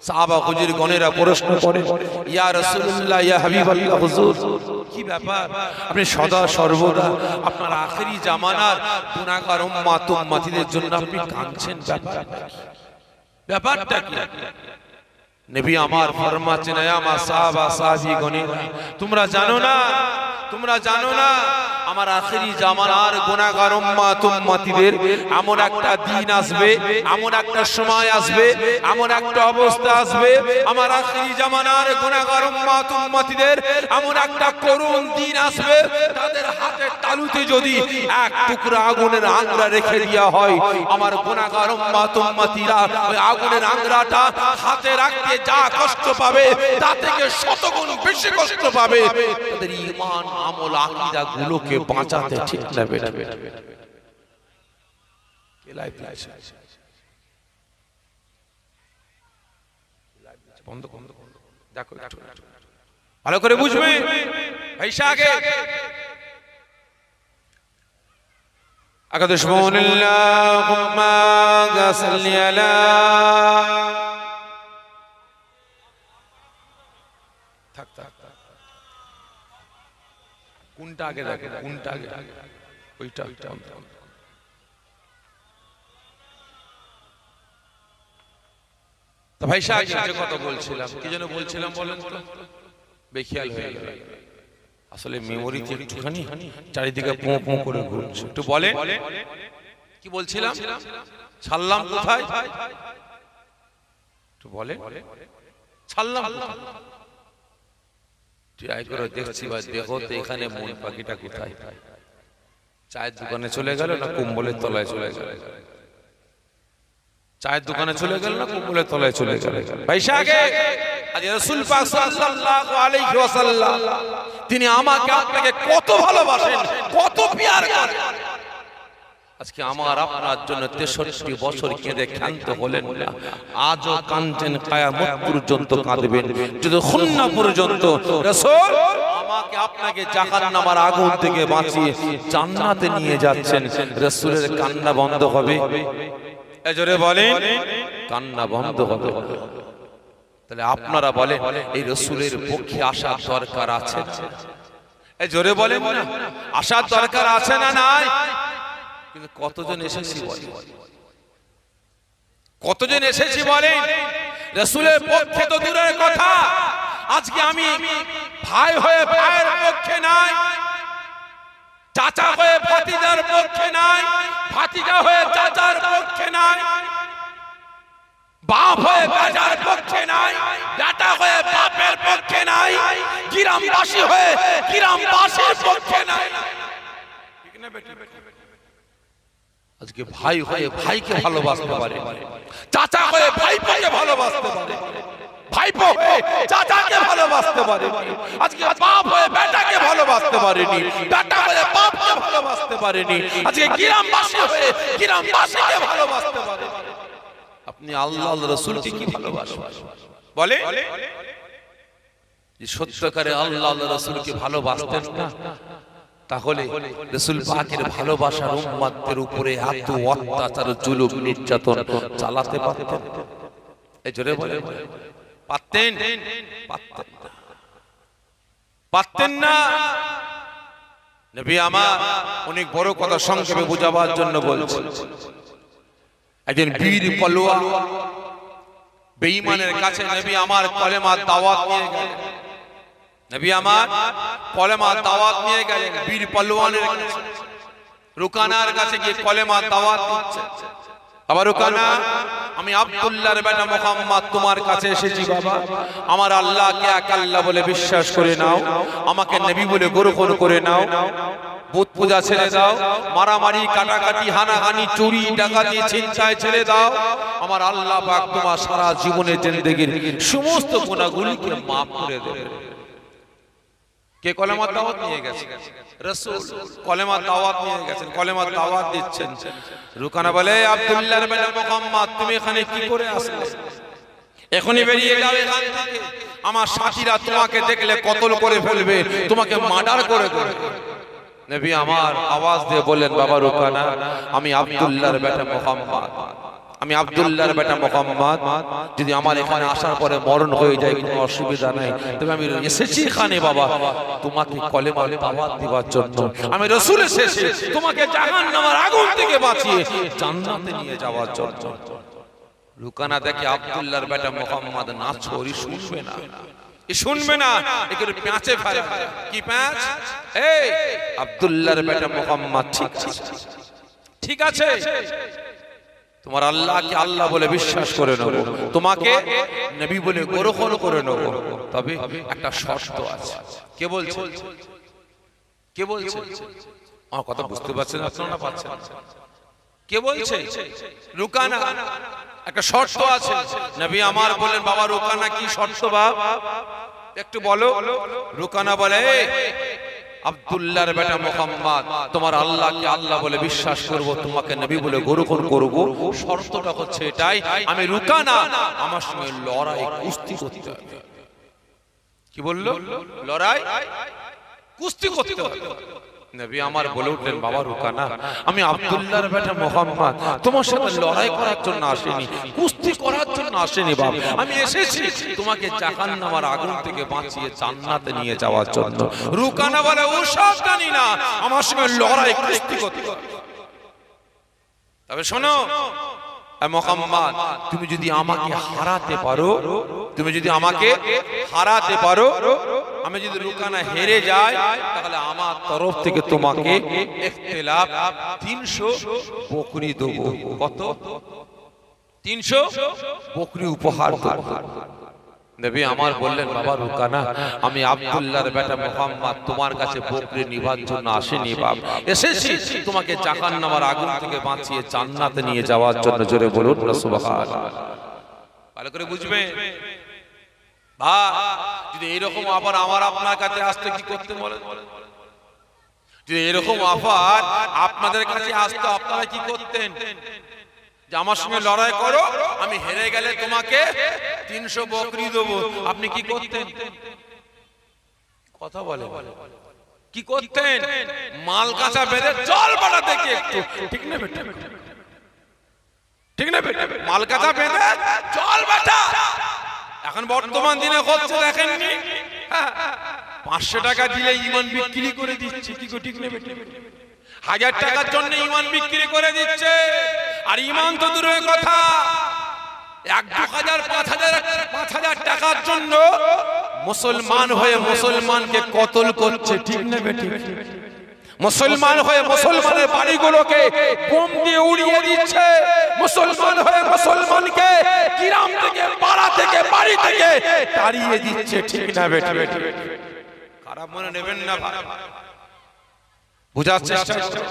সাহাবা হুজুর গণেরা প্রশ্ন করে, ইয়া রাসূলুল্লাহ, ইয়া হাবিবাল্লাহ হুজুর, কি ব্যাপার আপনি সদা সর্বদা আপনার আখেরি জামানার গুনাহগার উম্মত উম্মতিদের জন্য আপনি কাঁদছেন, ব্যাপারটা কি? নবী আমার ফরমাচ্ছেন, ইয়া মা সাহাবা সাহাবী গণেরা, তোমরা জানো না, তোমরা জানো না আমার আখেরি জামানার গুনাহগার উম্মত উম্মতিদের এমন একটা দিন আসবে, এমন একটা সময় আসবে, এমন একটা অবস্থা আসবে, আমার আখেরি জামানার গুনাহগার উম্মত উম্মতিদের এমন একটা করুণ দিন আসবে, তাদের হাতের তালুতে যদি এক টুকরা আগুনের আংরা রেখে দেওয়া হয়, আমার গুনাহগার উম্মত উম্মতিরা ওই আগুনের আংরাটা হাতে রাখতে যা কষ্ট পাবে তা থেকে 100 গুণ বেশি কষ্ট পাবে। তাদের ঈমান, আমল, আকীদা গুলোকে বাঁচাতে, ঠিক না বেটা? বন্ধ বন্ধ দেখো, ভালো করে বুঝবে ভাইসা। আগে আকাদেশ আল্লাহুম্মা সাল্লি আলা, থাক থাক, কোনটা আগে দেখো, কোনটা আগে, ওইটা ওইটা। তো ভাই সাহেব যে কথা বলছিলাম, কি যেন বলছিলাম বলেন তো, বেখিয়াল হয়ে গেল। আসলে মেমোরিতে একটুখানি চারিদিকে পো পো করে ঘুরছে। একটু বলে কি বলছিলাম, ছাড়লাম কোথায়, একটু বলে ছাড়লাম ট্রাই করে দেখছি, ভাই দেখো তো এখানে মন পাখিটা কোথায়, চায়ের দোকানে চলে গেল না কম্বলের তলায় চলে গেল? চায়ের দোকানে চলে গেল না কুকুরের তলায় চলে গেল পয়সা আগে আজ রাসূল পাক সাল্লাল্লাহু আলাইহি ওয়াসাল্লাম তিনি আমাকে আপনাকে কত ভালোবাসেন, কত প্যার করেন। আজকে আমার আপনার জন্য 63 বছর কেঁদে ক্ষান্ত হলেন না, আজও কাঁদছেন, কিয়ামত পর্যন্ত কাঁদবেন, যতক্ষণ না পর্যন্ত রাসূল আমাকে আপনাকে জাহান্নামের আগুন থেকে বাঁচিয়ে জান্নাতে নিয়ে যাচ্ছেন। রাসূলের কান্না বন্ধ হবে? জোরে বলেন, কান্না বন্ধ হবে। তাহলে আপনারা বলেন এই রাসূলের পক্ষে আসার দরকার আছে? জোরে বলেন না, আসার দরকার আছে না নাই? কিন্তু কতজন এসেছি বলেন, কতজন এসেছি বলেন? রাসূলের পক্ষে তো দূরের কথা, আজকে আমি ভাই হয়ে ভাইয়ের পক্ষে নাই, চাচা হয়ে ভাতিজার পক্ষে নাই, ভাতিজা হয়ে চাচার পক্ষে নাই, বাপ হয়ে বেটার পক্ষে নাই, বেটা হয়ে বাপের পক্ষে নাই, গ্রামবাসী হয়ে গ্রামবাসীর পক্ষে নাই। ঠিক না বেটা? আজকে ভাই হয়ে ভাইকে ভালোবাসতে পারে, চাচা হয়ে ভাইপোকে ভালোবাসতে পারে, ভাইপো হয়ে চাচাকে ভালোবাসতে পারে, আজকে বাপ হয়ে বেটাকে ভালোবাসতে পারেনি, বেটা হয়ে বাপকে ভালোবাসতে পারেনি, আজকে গ্রামবাসী হয়ে গ্রামবাসীকে ভালোবাসতে পারে। আপনি আল্লাহর রাসূলকে কি ভালোবাসেন বলে? যে সত্যকারে আল্লাহর রাসূলকে ভালোবাসতেন না, তাহলে রাসূল পাকের ভালোবাসার উম্মতের উপরে এত অত্যাচার জুলুম নির্যাতন চালাতে পারতেন? এই জোরে বলে পারতেন? পারতেন না। নবী আমার অনেক বড় কথা সংক্ষেপে বোঝাবার জন্য বলছেন। একজন বীর পালোয়া বেঈমানের কাছে নবী আমার কলেমার দাওয়াত নিয়ে গেলেন। নবী আমার কলেমার দাওয়াত নিয়ে গেলেন বীর পালোয়ানের কাছে। রুকানার কাছে গিয়ে কলেমার দাওয়াত দিচ্ছে। আবার রুকানা, আমি আব্দুল্লাহর বেটা মুহাম্মদ তোমার কাছে এসেছি বাবা, আমার আল্লাহকে এক আল্লাহ বলে বিশ্বাস করে নাও, আমাকে নবী বলে গ্রহণ করে নাও, বুত পূজা ছেড়ে দাও, মারামারি কাটাকাটি হানাহানি চুরি ডাকাতি ছিনতাই ছেড়ে দাও, আমার আল্লাহ পাক তোমার সারা জীবনের জিন্দেগীর সমস্ত গুনাহগুলিকে maaf করে দেবে। কে কলেমার দাওয়াত নিয়ে গেছে? রাসূল কলেমার দাওয়াত নিয়ে গেছেন, কলেমার দাওয়াত দিচ্ছেন। রুকানা বলে, আব্দুল্লাহর বেটা মুহাম্মদ তুমি এখানে কি করে আসলে? এখনই বেরিয়ে যাও এখান থেকে, আমার সাথীরা তোমাকে দেখলে কতল করে ফেলবে, তোমাকে মার্ডার করে দেবে। নবী আমার আওয়াজ দিয়ে বললেন, বাবা রুকানা, আমি আব্দুল্লাহর বেটা মুহাম্মদ, আমি আব্দুল্লাহর বেটা মুহাম্মদ, যদি আমার এখানে আসার পরে মরণ হয়ে যায় কোনো অসুবিধা নাই, তবে আমি এসেছি এখানে বাবা তোমাকে কলেমার দাওয়াত দেওয়ার জন্য। আমি রাসূল এসেছি তোমাকে জাহান্নামের আগুন থেকে বাঁচিয়ে জান্নাতে নিয়ে যাওয়ার জন্য। রুকানা দেখে আব্দুল্লাহর বেটা মুহাম্মদ না ছড়ি শুনবে না, এ শুনবে না, একে প্যাঁচে ফেলে। কি প্যাঁচ? এই আব্দুল্লাহর বেটা মুহাম্মদ ঠিক আছে, তোমার আল্লাহকে আল্লাহ বলে বিশ্বাস করে নেব, তোমাকে নবী বলে গ্রহণ করে নেব, তবে একটা শর্ত আছে। কে বলছে? কে বলছে? আমার কথা বুঝতে পারছেন আপনারা? পাচ্ছেন? কে বলছে? রুকানা। একটা শর্ত আছে। নবী আমার বলেন, বাবা রুকানা কি শর্ত বাপ একটু বলো। রুকানা বলে, আব্দুল্লাহর বেটা মুহাম্মদ তোমার আল্লাহকে আল্লাহ বলে বিশ্বাস করব, তোমাকে নবী বলে গ্রহণ করব, শর্তটা হচ্ছে এটাই, আমি রুকানা আমার সঙ্গে লড়াই কুস্তি করতে হবে। কি বললো? লড়াই কুস্তি করতে হবে। নবী আমার বলে উঠলেন, বাবা রুকানা, আমি আব্দুল্লাহর বেটা মুহাম্মদ তোমার সাথে লড়াই করার জন্য আসেনি, কুস্তি করার জন্য আসেনি বাবা, আমি এসেছি তোমাকে জাহান্নামের আগুন থেকে বাঁচিয়ে জান্নাতে নিয়ে যাওয়ার জন্য। রুকানা বলে, ওসব জানি না, আমার সঙ্গে লড়াই কুস্তি করতে হবে। তবে শোনো মুহাম্মদ, তুমি যদি আমাকে হারাতে পারো, তুমি যদি আমাকে হারাতে পারো, আমি যদি রুকানা হেরে যাই, তাহলে আমার তরফ থেকে তোমাকে ইখতিলাফ 300 বকরি দেব। কত? 300 বকরি উপহার দেব। নবী আমার বললেন, বাবা রুকানা, আমি আব্দুল্লাহর বেটা মুহাম্মদ তোমার কাছে বকরি নিবার জন্য আসিনি বাপ, এসেছি তোমাকে জাহান্নামের আগুন থেকে বাঁচিয়ে জান্নাতে নিয়ে যাওয়ার জন্য। জোরে বলুন না সুবহানাল্লাহ। ভালো করে বুঝবে ভাই, যদি এরকম আবার আমার আপনার কাছে আসতে কি করতে বলেন? যদি এরকম অফার আপনাদের কাছে আসতো আপনারা কি করতেন? যে আমার সঙ্গে লড়াই করো, আমি হেরে গেলে তোমাকে 300 বকরি দেবো, আপনি কি করতেন? কথা বলে কি করতেন? মাল কাঁচা বেঁধে চল বাড়া দেখি একটু, ঠিক না বেটা? ঠিক না বেটা? মাল কাঁচা বেঁধে চল বেটা। এখন বর্তমান দিনে হচ্ছে দেখেননি, 500 টাকা দিলে ঈমান বিক্রি করে দিচ্ছে, কি গো ঠিক না বেটা? 1000 টাকার জন্য ঈমান বিক্রি করে দিচ্ছে। আর ঈমান তো দূরের কথা, 1-2000 5,000 টাকার জন্য মুসলমান হয়ে মুসলমানকে কতল করছে, ঠিক না বেটা? মুসলমান হয়ে মুসলমানের বাড়িগুলোকে বোম দিয়ে উড়িয়ে দিচ্ছে, মুসলমান হয়ে মুসলমানকে গ্রাম থেকে পাড়া থেকে বাড়ি থেকে তাড়িয়ে দিচ্ছে, ঠিক না বেটা? খারাপ মনে নেবেন না ভাই, বুঝার চেষ্টা করুন।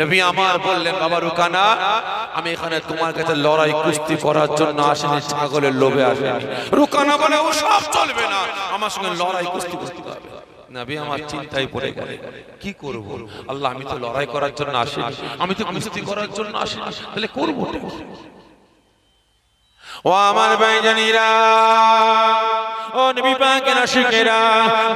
নবী আমার বললেন, বাবা রুকানা, আমি এখানে তোমার কাছে লড়াই কুস্তি করার জন্য আসিনি, ছাগলের লোভে আসিনি। রুকানা বলে, ও সব চলবে না, আমার সঙ্গে লড়াই কুস্তি করতে হবে। নবী আমার চিন্তায় পড়ে গেলেন, কি করব? আল্লাহ, আমি তো লড়াই করার জন্য আসিনি, আমি তো কুস্তি করার জন্য আসিনি, তাহলে করব কি? ও আমার ভাইজানেরা, ও নবী পাকের আশিকেরা,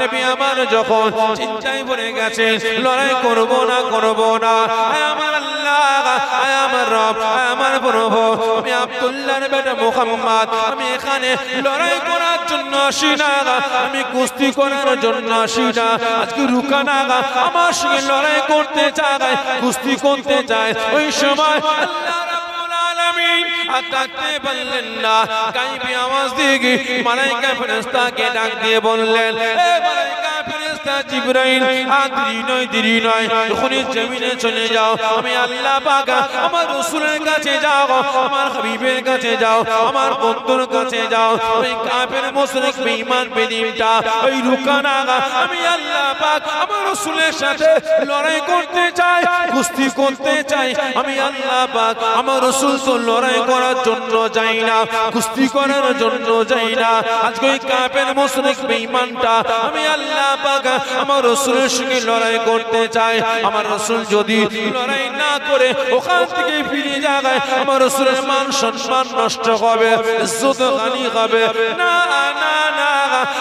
নবী আমার যখন চিন্তায় পড়ে গেছে, লড়াই করব না করব না, আয় আমার আল্লাহ, আয় আমার রব, আয় আমার প্রভু, আমি আব্দুল্লাহর বেটা মুহাম্মদ, আমি এখানে লড়াই করার জন্য আসি না, আমি কুস্তি করার জন্য আসি না। আজকে রুকানা আমার সঙ্গে লড়াই করতে চায়, কুস্তি করতে চায়। ওই সময় আল্লাহ রাব্বুল আলামিন আতাতে বললেন না, গায়বী আওয়াজ দিয়ে মালায়েকা ফেরেশতাকে ডাক দিয়ে বললেন, এ মালায়েকা ফেরেশতা জিবরাইল, দেরি নয়, এখনই জমিনে চলে যাও, আমি আল্লাহ পাক আমার রাসূলের কাছে যাও, আমার হাবিবের কাছে যাও, আমার বন্ধুর কাছে যাও। ওই কাফের মুশরিক বেঈমান বেদিনটা, ওই রুকানা, আমি আল্লাহ পাক আমার রাসূলের সাথে লড়াই করতে চাই, কুস্তি করতে চাই। আমি আল্লাহ পাক আমার রাসূল তো লড়াই করার জন্য যাই না, কুস্তি করার জন্য যাই না। আজকে ওই কাফের মুশরিক বেঈমানটা, আমি আল্লাহ পাক আমার রাসূলের সঙ্গে লড়াই করতে চাই। আমার রাসূল যদি লড়াই না করে ওখান থেকে ফিরে যায়, আমার রাসূলের মান সম্মান নষ্ট হবে, ইজ্জত হানি হবে। না না না,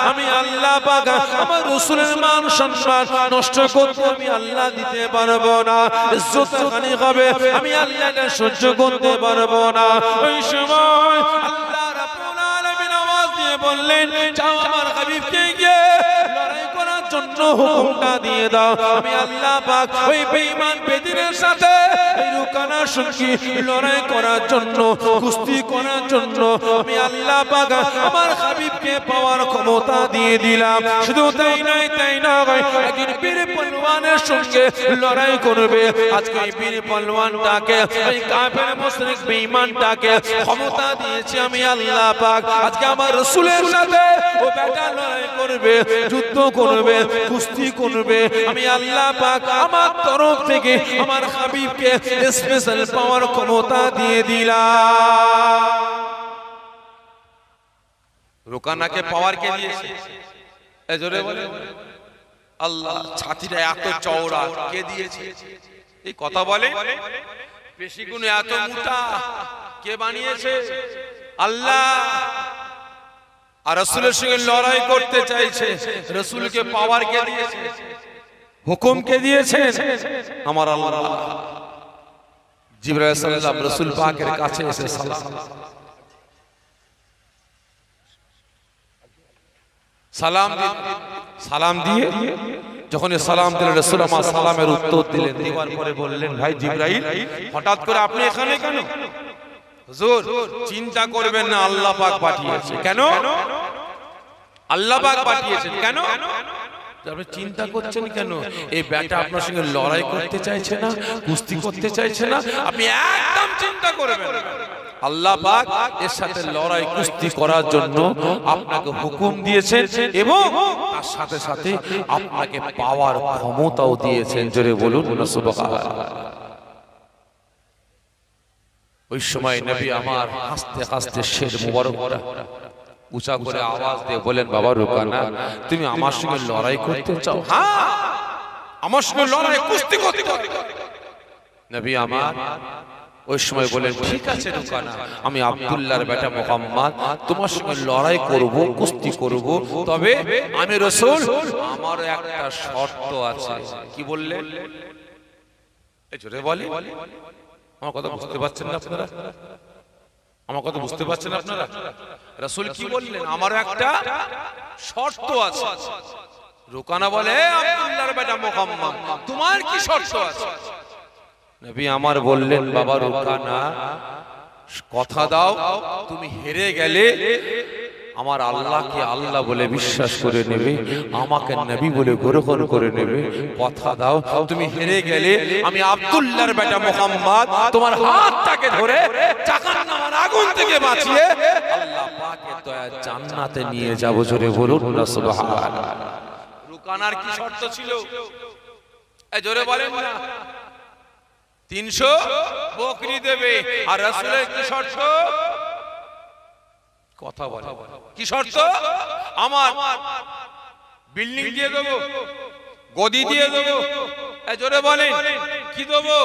আমি আল্লাহ পাক আমার রাসূলের মান সম্মান নষ্ট করতে আমি আল্লাহ দিতে পারবো না, ইজ্জত হানি হবে, আমি আল্লাহ এটা সহ্য করতে পারবো না। ওই সময় আল্লাহ রাব্বুল আলামিন আওয়াজ দিয়ে বললেন, যাও আমার হাবিবকে গিয়ে লড়াই করার জন্য হুকুমটা দিয়ে দাও। আমি আল্লাহ পাক ওই বেঈমান বেদিনের সাথে এই রুকানার সঙ্গে লড়াই করার জন্য, কুস্তি করার জন্য আমি আল্লাহ পাক আমার হাবিবকে পাওয়ার ক্ষমতা দিয়ে দিলাম। শুধু তাই নয়, একজন বীর পহলওয়ানের সঙ্গে লড়াই করবে। আজকে এই বীর পহলওয়ানটাকে, ওই কাফের মুশরিক বেঈমানটাকে ক্ষমতা দিয়েছি আমি আল্লাহ পাক। আজকে আমার রাসূলের সাথে ও বেটা লড়াই করবে, যুদ্ধ করবে, কুস্তি করবে। আমি আল্লাহ পাক আমার তরফ থেকে আমার হাবিবকে স্পেশাল পাওয়ার ক্ষমতা দিয়ে দিলাম। রুকানাকে পাওয়ার কে দিয়েছে? এই জোরে বলে আল্লাহ। ছাতিটা এত চওড়া কে দিয়েছে? এই কথা বলে পেশিগুলো এত মোটা কে বানিয়েছে? আল্লাহ। আর রাসূলের সঙ্গে লড়াই করতে চাইছে, রাসূলকে পাওয়ার কে দিয়েছে? হুকুম কে দিয়েছেন? আমার আল্লাহ। জিবরাইল সাল্লাল্লাহু রাসূল পাকের কাছে এসে সালাম দিয়ে যখন সালাম দিলেন, রাসূল আমার সালামের উত্তর দিলেন। দেওয়ার পরে বললেন, ভাই জিবরাইল, হঠাৎ করে আপনি এখানে কেন? হুজুর, চিন্তা করবেন না, আল্লাহ পাক পাঠিয়েছে। কেন? আল্লাহ পাক পাঠিয়েছেন। কেন? আপনি চিন্তা করছেন কেন? এই বেটা আপনার সঙ্গে লড়াই করতে চাইছে না, কুস্তি করতে চাইছে না, আপনি একদম চিন্তা করবেন না। আল্লাহ পাক এর সাথে লড়াই কুস্তি করার জন্য আপনাকে হুকুম দিয়েছেন এবং তার সাথে সাথে আপনাকে পাওয়ার ক্ষমতাও দিয়েছেন। জোরে বলুন সুবহানাল্লাহ। ওই সময় নবী আমার হাসতে হাসতে শের মুবারকটা উঁচা করে আওয়াজ দিয়ে বলেন, বাবা রুকানা, তুমি আমার সঙ্গে লড়াই করতে চাও? হ্যাঁ, আমার সঙ্গে লড়াই কুস্তি করতে চাও। নবী আমার ওই সময় বলেন, ঠিক আছে রুকানা, আমি আব্দুল্লাহর বেটা মুহাম্মদ তোমার সঙ্গে লড়াই করব, কুস্তি করব, তবে আমি রাসূল, আমার একটা শর্ত আছে। কি বললেন? এই জোরে বলি, আমার কথা বুঝতে পারছেন না আপনারা? আমার কথা বুঝতে পারছেন আপনারা? রাসূল কি বললেন? আমার একটা শর্ত আছে। রুকানা বলে, আব্দুল্লাহর বেটা মুহাম্মদ, তোমার কি শর্ত আছে? নবী আমার বললেন, বাবা রুকানা, কথা দাও, তুমি হেরে গেলে আমার আল্লাহকে আল্লাহ বলে বিশ্বাস করে নেবে, আমাকে নবী বলে গ্রহণ করে নেবে। কথা দাও, তুমি হেরে গেলে আমি আব্দুল্লাহর বেটা মুহাম্মদ তোমার হাতটাকে ধরে জাহান্নামের আগুন থেকে বাঁচিয়ে আল্লাহ পাকের দয়া জান্নাতে নিয়ে যাব। জোরে বলুন না সুবহানাল্লাহ। রুকানার কি শর্ত ছিল? এই জোরে বলেন না। 300 বকরি দেবে। আর রাসূলের কি শর্ত? কথা বলে, কি শর্ত? আমার বিল্ডিং দিয়ে দেবো, গদি দিয়ে দেবো। এই জোরে বলেন, কি দেবো?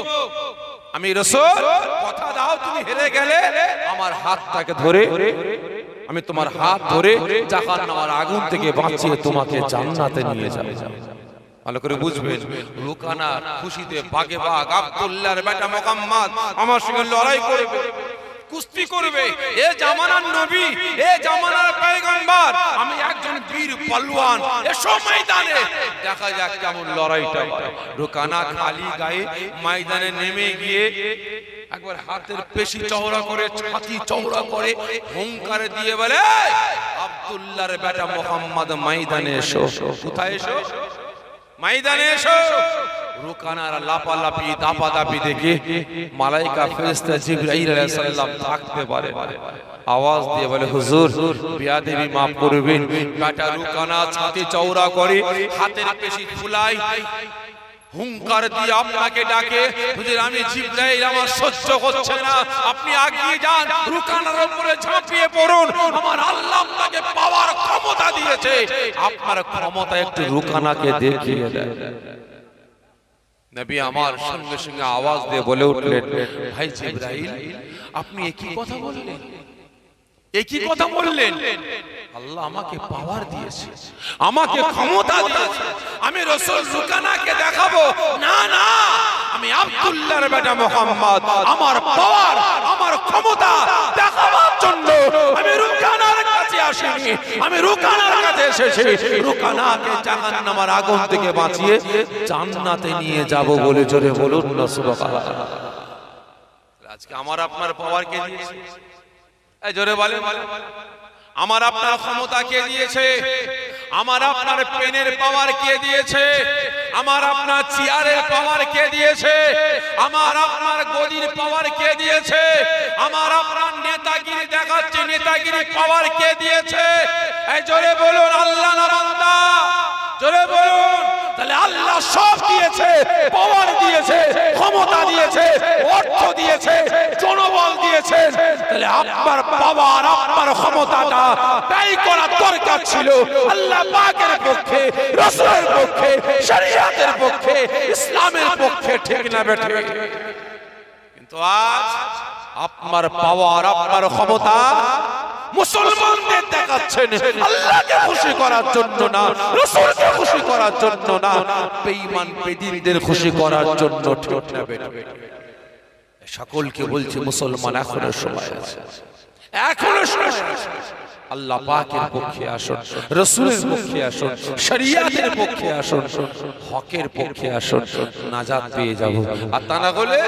আমি রাসূল, কথা দাও, তুমি হেরে গেলে আমার হাতটাকে ধরে, আমি তোমার হাত ধরে জাহান্নামের আগুন থেকে বাঁচিয়ে তোমাকে জান্নাতে নিয়ে যাব। ভালো করে বুঝবেন, রুকানা খুশিতে বাগে বাগ আব্দুল্লাহর বেটা মুহাম্মদ আমার সঙ্গে লড়াই করবে, কুস্তি করবে। এ জামানার নবী, এ জামানার পয়গম্বর, আমি একজন বীর পালোয়ান, এসো ময়দানে দেখা যাক কেমন লড়াইটা হয়। রুকানা খালি গায়ে ময়দানে নেমে গিয়ে একবার হাতের পেশি চওড়া করে, ছাতি চওড়া করে হুঙ্কার দিয়ে বলে, আব্দুল্লাহর বেটা মুহাম্মদ ময়দানে এসো। কোথায় এসো? ময়দানে এসো। রুকানার লাপালাপি দাপাদাপি দেখে মালাইকা ফেরেশতা জিবরাইল আলাইহিস সালাম থাকতে পারে, আওয়াজ দিয়ে বলে, হুজুর বিয়াদবি মাফ করবেন। বেটা রুকানা ছাতি চওড়া করে হাতের পেশি ফুলাই হুঙ্কার দিয়ে আপনাকে ডাকে, হুজুর আমি জিবরাইল, আমার সহ্য হচ্ছে না, আপনি এগিয়ে যান, রুকানার উপরে ঝাঁপিয়ে পড়ুন, আমার আল্লাহ আপনাকে পাওয়ার ক্ষমতা দিয়েছে, আপনার ক্ষমতা একটু রুকানাকে দেখিয়ে দেন। নবী আমার সঙ্গে সঙ্গে আওয়াজ দিয়ে বলে উঠলেন, ভাই জিবরাইল, আপনি একই কথা বললেন, একই কথা বললেন। আল্লাহ আমাকে পাওয়ার দিয়েছে, আমাকে ক্ষমতা দিয়েছে, আমি রাসূল রুকানাকে দেখাবো না, না, আমি আব্দুল্লাহর বেটা মুহাম্মদ আমার পাওয়ার, আমার ক্ষমতা দেখাবার জন্য আমি রুকানার কাছে আসিনি, আমি রুকানার কাছে এসেছি রুকানাকে জাহান্নামের আগুন থেকে বাঁচিয়ে জান্নাতে নিয়ে যাব বলে। জোরে বলুন না সুবহানাল্লাহ। আজকে আমার আপনার পাওয়ার কে দিয়েছে? এই জোরে বলেন, আমার আপনার ক্ষমতা কে দিয়েছে? আমার আপনার পেনের পাওয়ার কে দিয়েছে? আমার আপনার চেয়ারের পাওয়ার কে দিয়েছে? আমার আপনার গদির পাওয়ার কে দিয়েছে? আমার আপনার নেতাগিরি দেখাচ্ছে, নেতাগিরি পাওয়ার কে দিয়েছে? এই জোরে বলুন আল্লাহ না বান্দা? জোরে বলুন। তাহলে আল্লাহ সব দিয়েছে, পাওয়ার দিয়েছে, ক্ষমতা দিয়েছে, অর্থ দিয়েছে, জনবল দিয়েছে। তাহলে আপনার পাওয়ার, আপনার ক্ষমতাটা ব্যয় করা দরকার ছিল আল্লাহ পাকের পক্ষে, রাসূলের পক্ষে, শরীয়তের পক্ষে, ইসলামের পক্ষে, ঠিক না বেঠে? কিন্তু আজ আপনার পাওয়ার, আপনার ক্ষমতা মুসলমানদের দেখাচ্ছেন আল্লাহকে খুশি করার জন্য না, রাসূলকে খুশি করার জন্য না, বেঈমান বেদিনদের খুশি করার জন্য, ঠিক না বেঠে? সকলকে বলছে মুসলমান, এখনো সময় আছে, এখনো সময় আছে। আল্লাহ পাকের পক্ষে আসুন, রাসূলের পক্ষে আসুন, শরীয়তের পক্ষে আসুন, হকের পক্ষে আসুন, নাজাত পেয়ে যাব। আর তা না হলে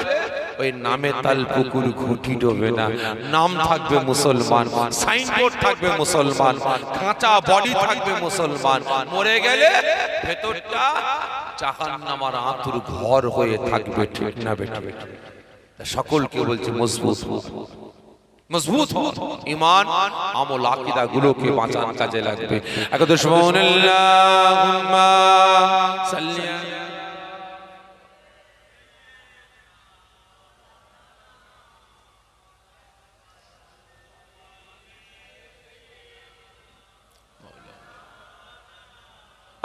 ওই নামে তাল পুকুর ঘুঁটি ডোবে না, নাম থাকবে মুসলমান, সাইনবোর্ড থাকবে মুসলমান, কাঁচা বডি থাকবে মুসলমান, মরে গেলে ভেতরটা জাহান্নামের আঁতুর ঘর হয়ে থাকবে, ঠিক না বেটা? সকলকে বলছে মজবুত মজবুত হন, ঈমান আমল আকীদা গুলোকে বাঁচান কাজে লাগবে। একদম সুবহানাল্লাহুম্মা সাল্লি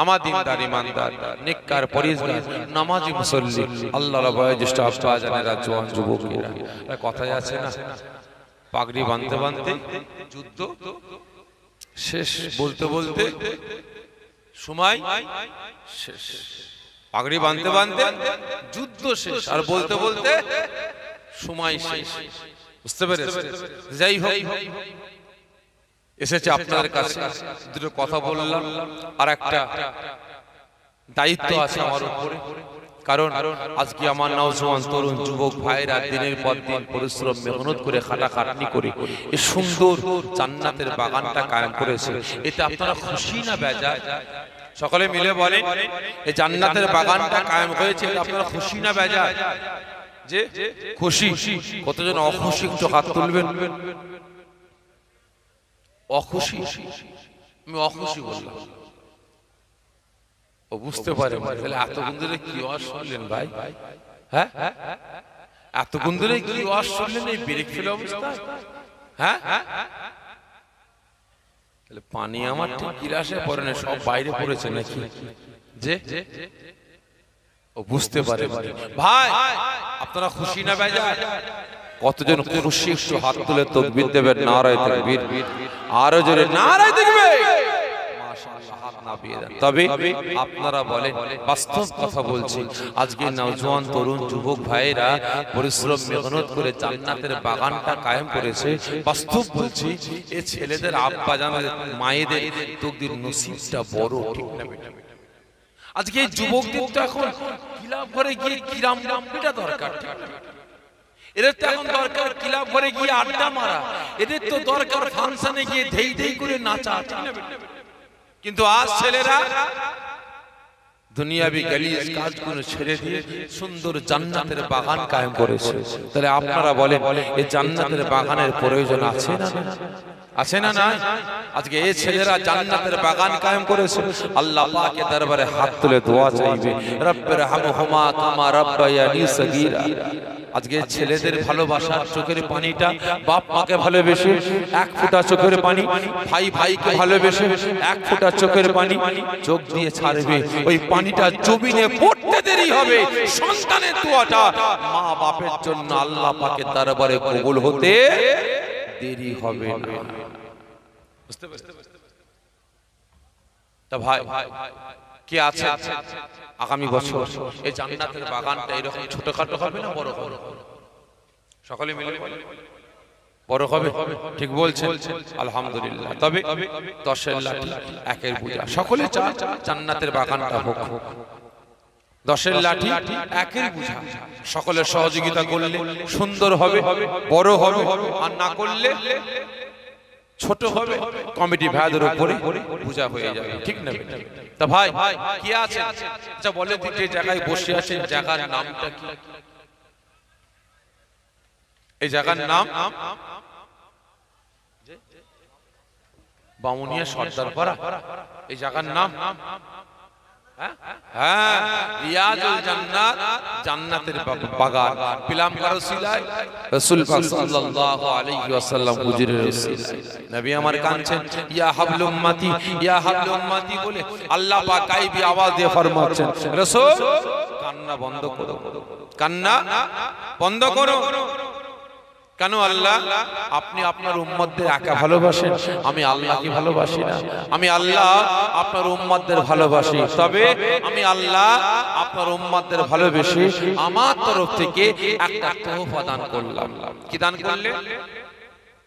আমার দিনদার ইমানদার নেককার পরিজগার নামাজি মুসল্লি আল্লাহর ভয়ে জ্যেষ্ঠ আব্বা জানেরা জওয়ান যুবকেরা, কথায় আছে না, পাগড়ি বাঁধতে বাঁধতে যুদ্ধ শেষ, বলতে বলতে সময় শেষ। পাগড়ি বাঁধতে বাঁধতে যুদ্ধ শেষ, আর বলতে বলতে সময় শেষ। বুঝতে পেরেছেন? যাই হোক, এসেছে আপনাদের কাছে, দুটো কথা বললাম, আর একটা দায়িত্ব আছে আমার উপরে। কারণ আজকে আমার নওজোয়ান তরুণ যুবক ভাইরা দিনের পর দিন পরিশ্রম মেহনত করে খাটাখাটনি করে এই সুন্দর জান্নাতের বাগানটা কায়েম করেছে। এতে আপনারা খুশি না বেজার? সকলে মিলে বলেন, এই জান্নাতের বাগানটা কায়েম হয়েছে, এটা আপনারা খুশি না বেজার? যে খুশি। কতজন অখুশি একটু হাত তুলবেন? অখুশি? আমি অখুশি বললাম, ও বুঝতে পারে। এতক্ষণ ধরে কি ওয়াজ শুনলেন ভাই? হ্যাঁ, এতক্ষণ ধরে কি ওয়াজ শুনলেন এই ব্রেক ফেল অবস্থায়? হ্যাঁ, তাহলে পানি আমার ঠিক গিলাসে পড়ে না, সব বাইরে পড়েছে নাকি? যে ও বুঝতে পারে। ভাই আপনারা খুশি না বেজার? কতজন খুশি একটু হাত তুলে তাকবীর দেবেন? নারায়ে তাকবীর, আরো জোরে নারায়ে তাকবীর। মাশাআল্লাহ, হাত নামিয়ে দেন। তবে আপনারা বলেন, বাস্তব কথা বলছি, আজকে নওজোয়ান তরুণ যুবক ভাইরা পরিশ্রম মেহনত করে জান্নাতের বাগানটা কায়েম করেছে। বাস্তব বলছি, এই ছেলেদের আব্বা জানের মায়েদের তাকদীর নসিবটা বড়, ঠিক না বেটা? আজকে এই যুবকদের তো এখন ক্লাব ঘরে গিয়ে কিরাম এটা দরকার, ঠিক না? এদের তো এখন দরকার ক্লাব ঘরে গিয়ে আড্ডা মারা, এদের তো দরকার ফাংশনে গিয়ে ধেই ধেই করে নাচা। কিন্তু আজ ছেলেরা দুনিয়াবি গালিজ কাজগুলো ছেড়ে দিয়ে সুন্দর জান্নাতের বাগান কায়েম করেছে। তাহলে আপনারা বলেন, এই জান্নাতের বাগানের প্রয়োজন আছে না? আছে না? না। আজকে এই ছেলেরা জান্নাতের বাগান কায়েম করেছে, আল্লাহ পাকের দরবারে হাত তুলে দোয়া চাইবে, রব্বির হামহুমা কামা রাব্বায়ানি সগীরা। আজকে ছেলেদের ভালোবাসার চোখের পানিটা, বাপ মাকে ভালোবেসে এক ফোঁটা চোখের পানি, ভাই ভাইকে ভালোবেসে এক ফোঁটা চোখের পানি চোখ দিয়ে ছাড়বে, ওই পানিটা জমিনে পড়তে দেরি হবে। সন্তানের দোয়াটা মা বাপের জন্য আল্লাহ পাকের দরবারে কবুল হতে দেরি হবে না। বুঝতে পারছেন? তা ভাই কে আছে আগামী বছর এই জান্নাতের বাগানটা এরকম ছোটখাটো হবে না বড় হবে? সকলে মিলে বড় হবে, ঠিক বলছেন? আলহামদুলিল্লাহ। তবে 10-এর লাঠি 1-এর বোঝা, সকলে চায় জান্নাতের বাগানটা হোক। 10-এর লাঠি 1-এর বোঝা, সকলের সহযোগিতা করলে সুন্দর হবে, বড় হবে, আর না করলে ছোট হবে, কমিটি ভাইদের উপরে পূজা হয়ে যাবে, ঠিক না? তা ভাই কি আছে? আচ্ছা বলেন, যে জায়গায় বসে আছেন জায়গার নামটা কি? এই জায়গার নাম বামুনিয়া সর্দারপাড়া। এই জায়গার নাম হ্যাঁ রিয়াজুল জান্নাত, জান্নাতের বাগান। পিলাম কারসিলায় রাসূল পাক সাল্লাল্লাহু আলাইহি ওয়াসাল্লাম হুজুরের রাসূল নবী আমার কাঁদছেন, ইয়া হাবল উম্মতি, ইয়া হাবল উম্মতি বলে আল্লাহ পাক গায়বী আওয়াজ দিয়ে ফরমাচ্ছেন, রাসূল কান্না বন্ধ করো, কান্না বন্ধ করো। কেন? আল্লাহ আপনি আপনার উম্মতদের একা ভালোবাসেন, আমি আল্লাহকে ভালোবাসি না। আমি আল্লাহ আপনার উম্মতদের ভালোবাসি, তবে আমি আল্লাহ আপনার উম্মতদের ভালোবেসে আমার তরফ থেকে একটা তোহফা দান করলাম। কি দান করলে?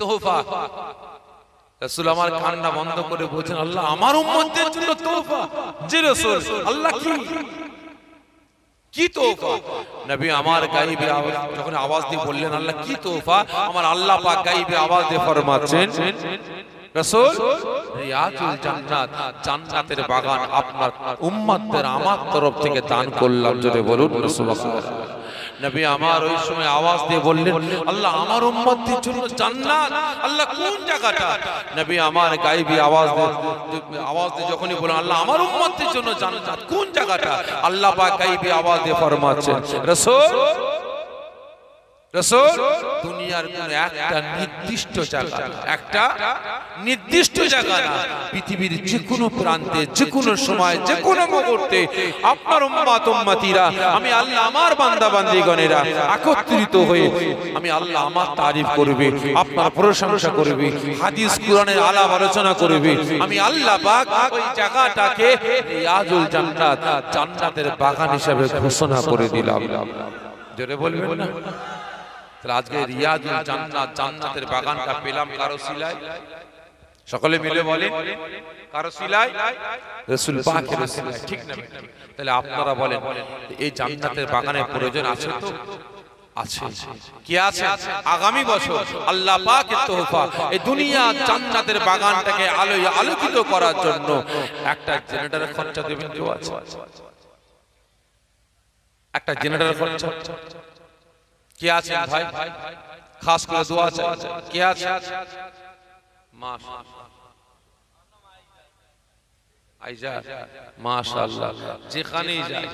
তোহফা। রাসূল আমার কান্না বন্ধ করে বলছেন, আল্লাহ আমার উম্মতদের জন্য তোহফা। জি রাসূল, আল্লাহ কি তোহফা? নবী আমার গায়বী আওয়াজ যখন আওয়াজ দিয়ে বললেন, আল্লাহ কি তোহফা? আমার আল্লাহ পাক গায়বী আওয়াজ দিয়ে ফরমাচ্ছেন, রাসূল রিয়াজুল জান্নাত, জান্নাতের বাগান আপনার উম্মতদের আমার তরফ থেকে দান করলাম। জোরে বলুন রাসূলুল্লাহ। নবী আমার ওই সময় আওয়াজ দিয়ে বললেন, আল্লাহ আমার উম্মতের জন্য জান্নাত, আল্লাহ কোন জায়গাটা? নবী আমার গায়েবী আওয়াজ দিয়ে যখনই বলেন আল্লাহ আমার উম্মতের জন্য জান্নাত কোন জায়গাটা, আল্লাহ পাক গায়েবী আওয়াজ দিয়ে ফরমাচ্ছেন, রাসূল রাসূল দুনিয়ার কোন একটা নির্দিষ্ট জায়গা, একটা নির্দিষ্ট জায়গা না, পৃথিবীর যে কোনো প্রান্তে যে কোনো সময় যে কোনো মুহূর্তে আপনার উম্মত উম্মতিরা আমি আল্লাহ আমার বান্দা বান্দীগণেরা একত্রিত হয়ে আমি আল্লাহ আমার তারিফ করবে, আপনার প্রশংসা করবে, হাদিস কোরআনের আলাপ আলোচনা করবে, আমি আল্লাহ পাক ওই জায়গাটাকে রিয়াজুল জান্নাত, জান্নাতের বাগান হিসেবে ঘোষণা করে দিলাম। জোরে বলবেন না? তাহলে আজকে রিয়াজুল জান্নাত, জান্নাতের বাগানটা পেলাম কারো সিলায়? সকলে মিলে বলেন, কারো সিলায়? রাসূল পাকের সিলায়, ঠিক না? তাহলে আপনারা বলেন এই জান্নাতের বাগানের প্রয়োজন আছে তো? আছে। কি আছে? আগামী বছর আল্লাহ পাকের তোহফা এই দুনিয়া জান্নাতের বাগানটাকে আলোয় আলোকিত করার জন্য একটা জেনারেটরের খরচা দেবেন কেউ আছে? একটা জেনারেটরের খরচা কে আছে ভাই? খাস করে দোয়া চাই। কে আছে? মাশাআল্লাহ, যেখানেই যায়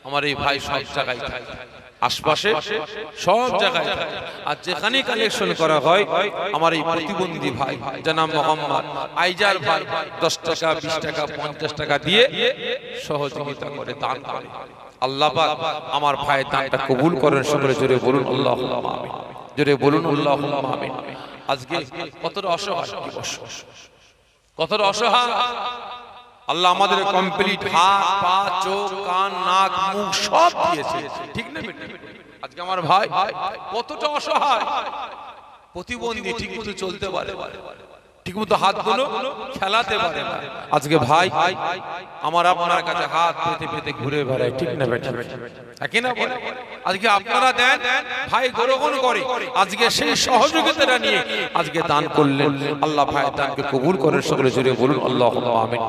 আমার এই ভাই সব জায়গায় থাকে, আশপাশে সব জায়গায় থাকে, আর যেখানেই কালেকশন করা হয় আমার এই প্রতিবন্ধী ভাই জনাব মোহাম্মদ আইজার ভাই 10 টাকা 20 টাকা 50 টাকা দিয়ে সহযোগিতা করে, দান করে। আল্লাহ পাক আমার ভাইয়ের দানটা কবুল করেন। সকলে জোরে বলুন আল্লাহুম্মা আমিন, জোরে বলুন আল্লাহুম্মা আমিন। আজকে কতটা অসহায়, কতটা অসহায় আল্লাহ আমাদের কমপ্লিট হাত পা চোখ কান নাক মুখ সব দিয়েছে, ঠিক না? আজকে আমার ভাই কতটা অসহায়, প্রতিবন্ধী, ঠিকমতো চলতে পারে, ঠিকমতো হাতগুলো খেলাতে পারে না। আজকে ভাই আমার আপনার কাছে হাত পেতে পেতে ঘুরে বেড়ায়, ঠিক না? একই না বলে? আজকে আপনারা দেন, ভাই গ্রহণ করে, আজকে সেই সহযোগিতাটা নিয়ে আজকে দান করলেন। আল্লাহ ভাই দানকে কবুল করেন। সকলে জুড়ে বলুন আল্লাহুম্মা আমিন।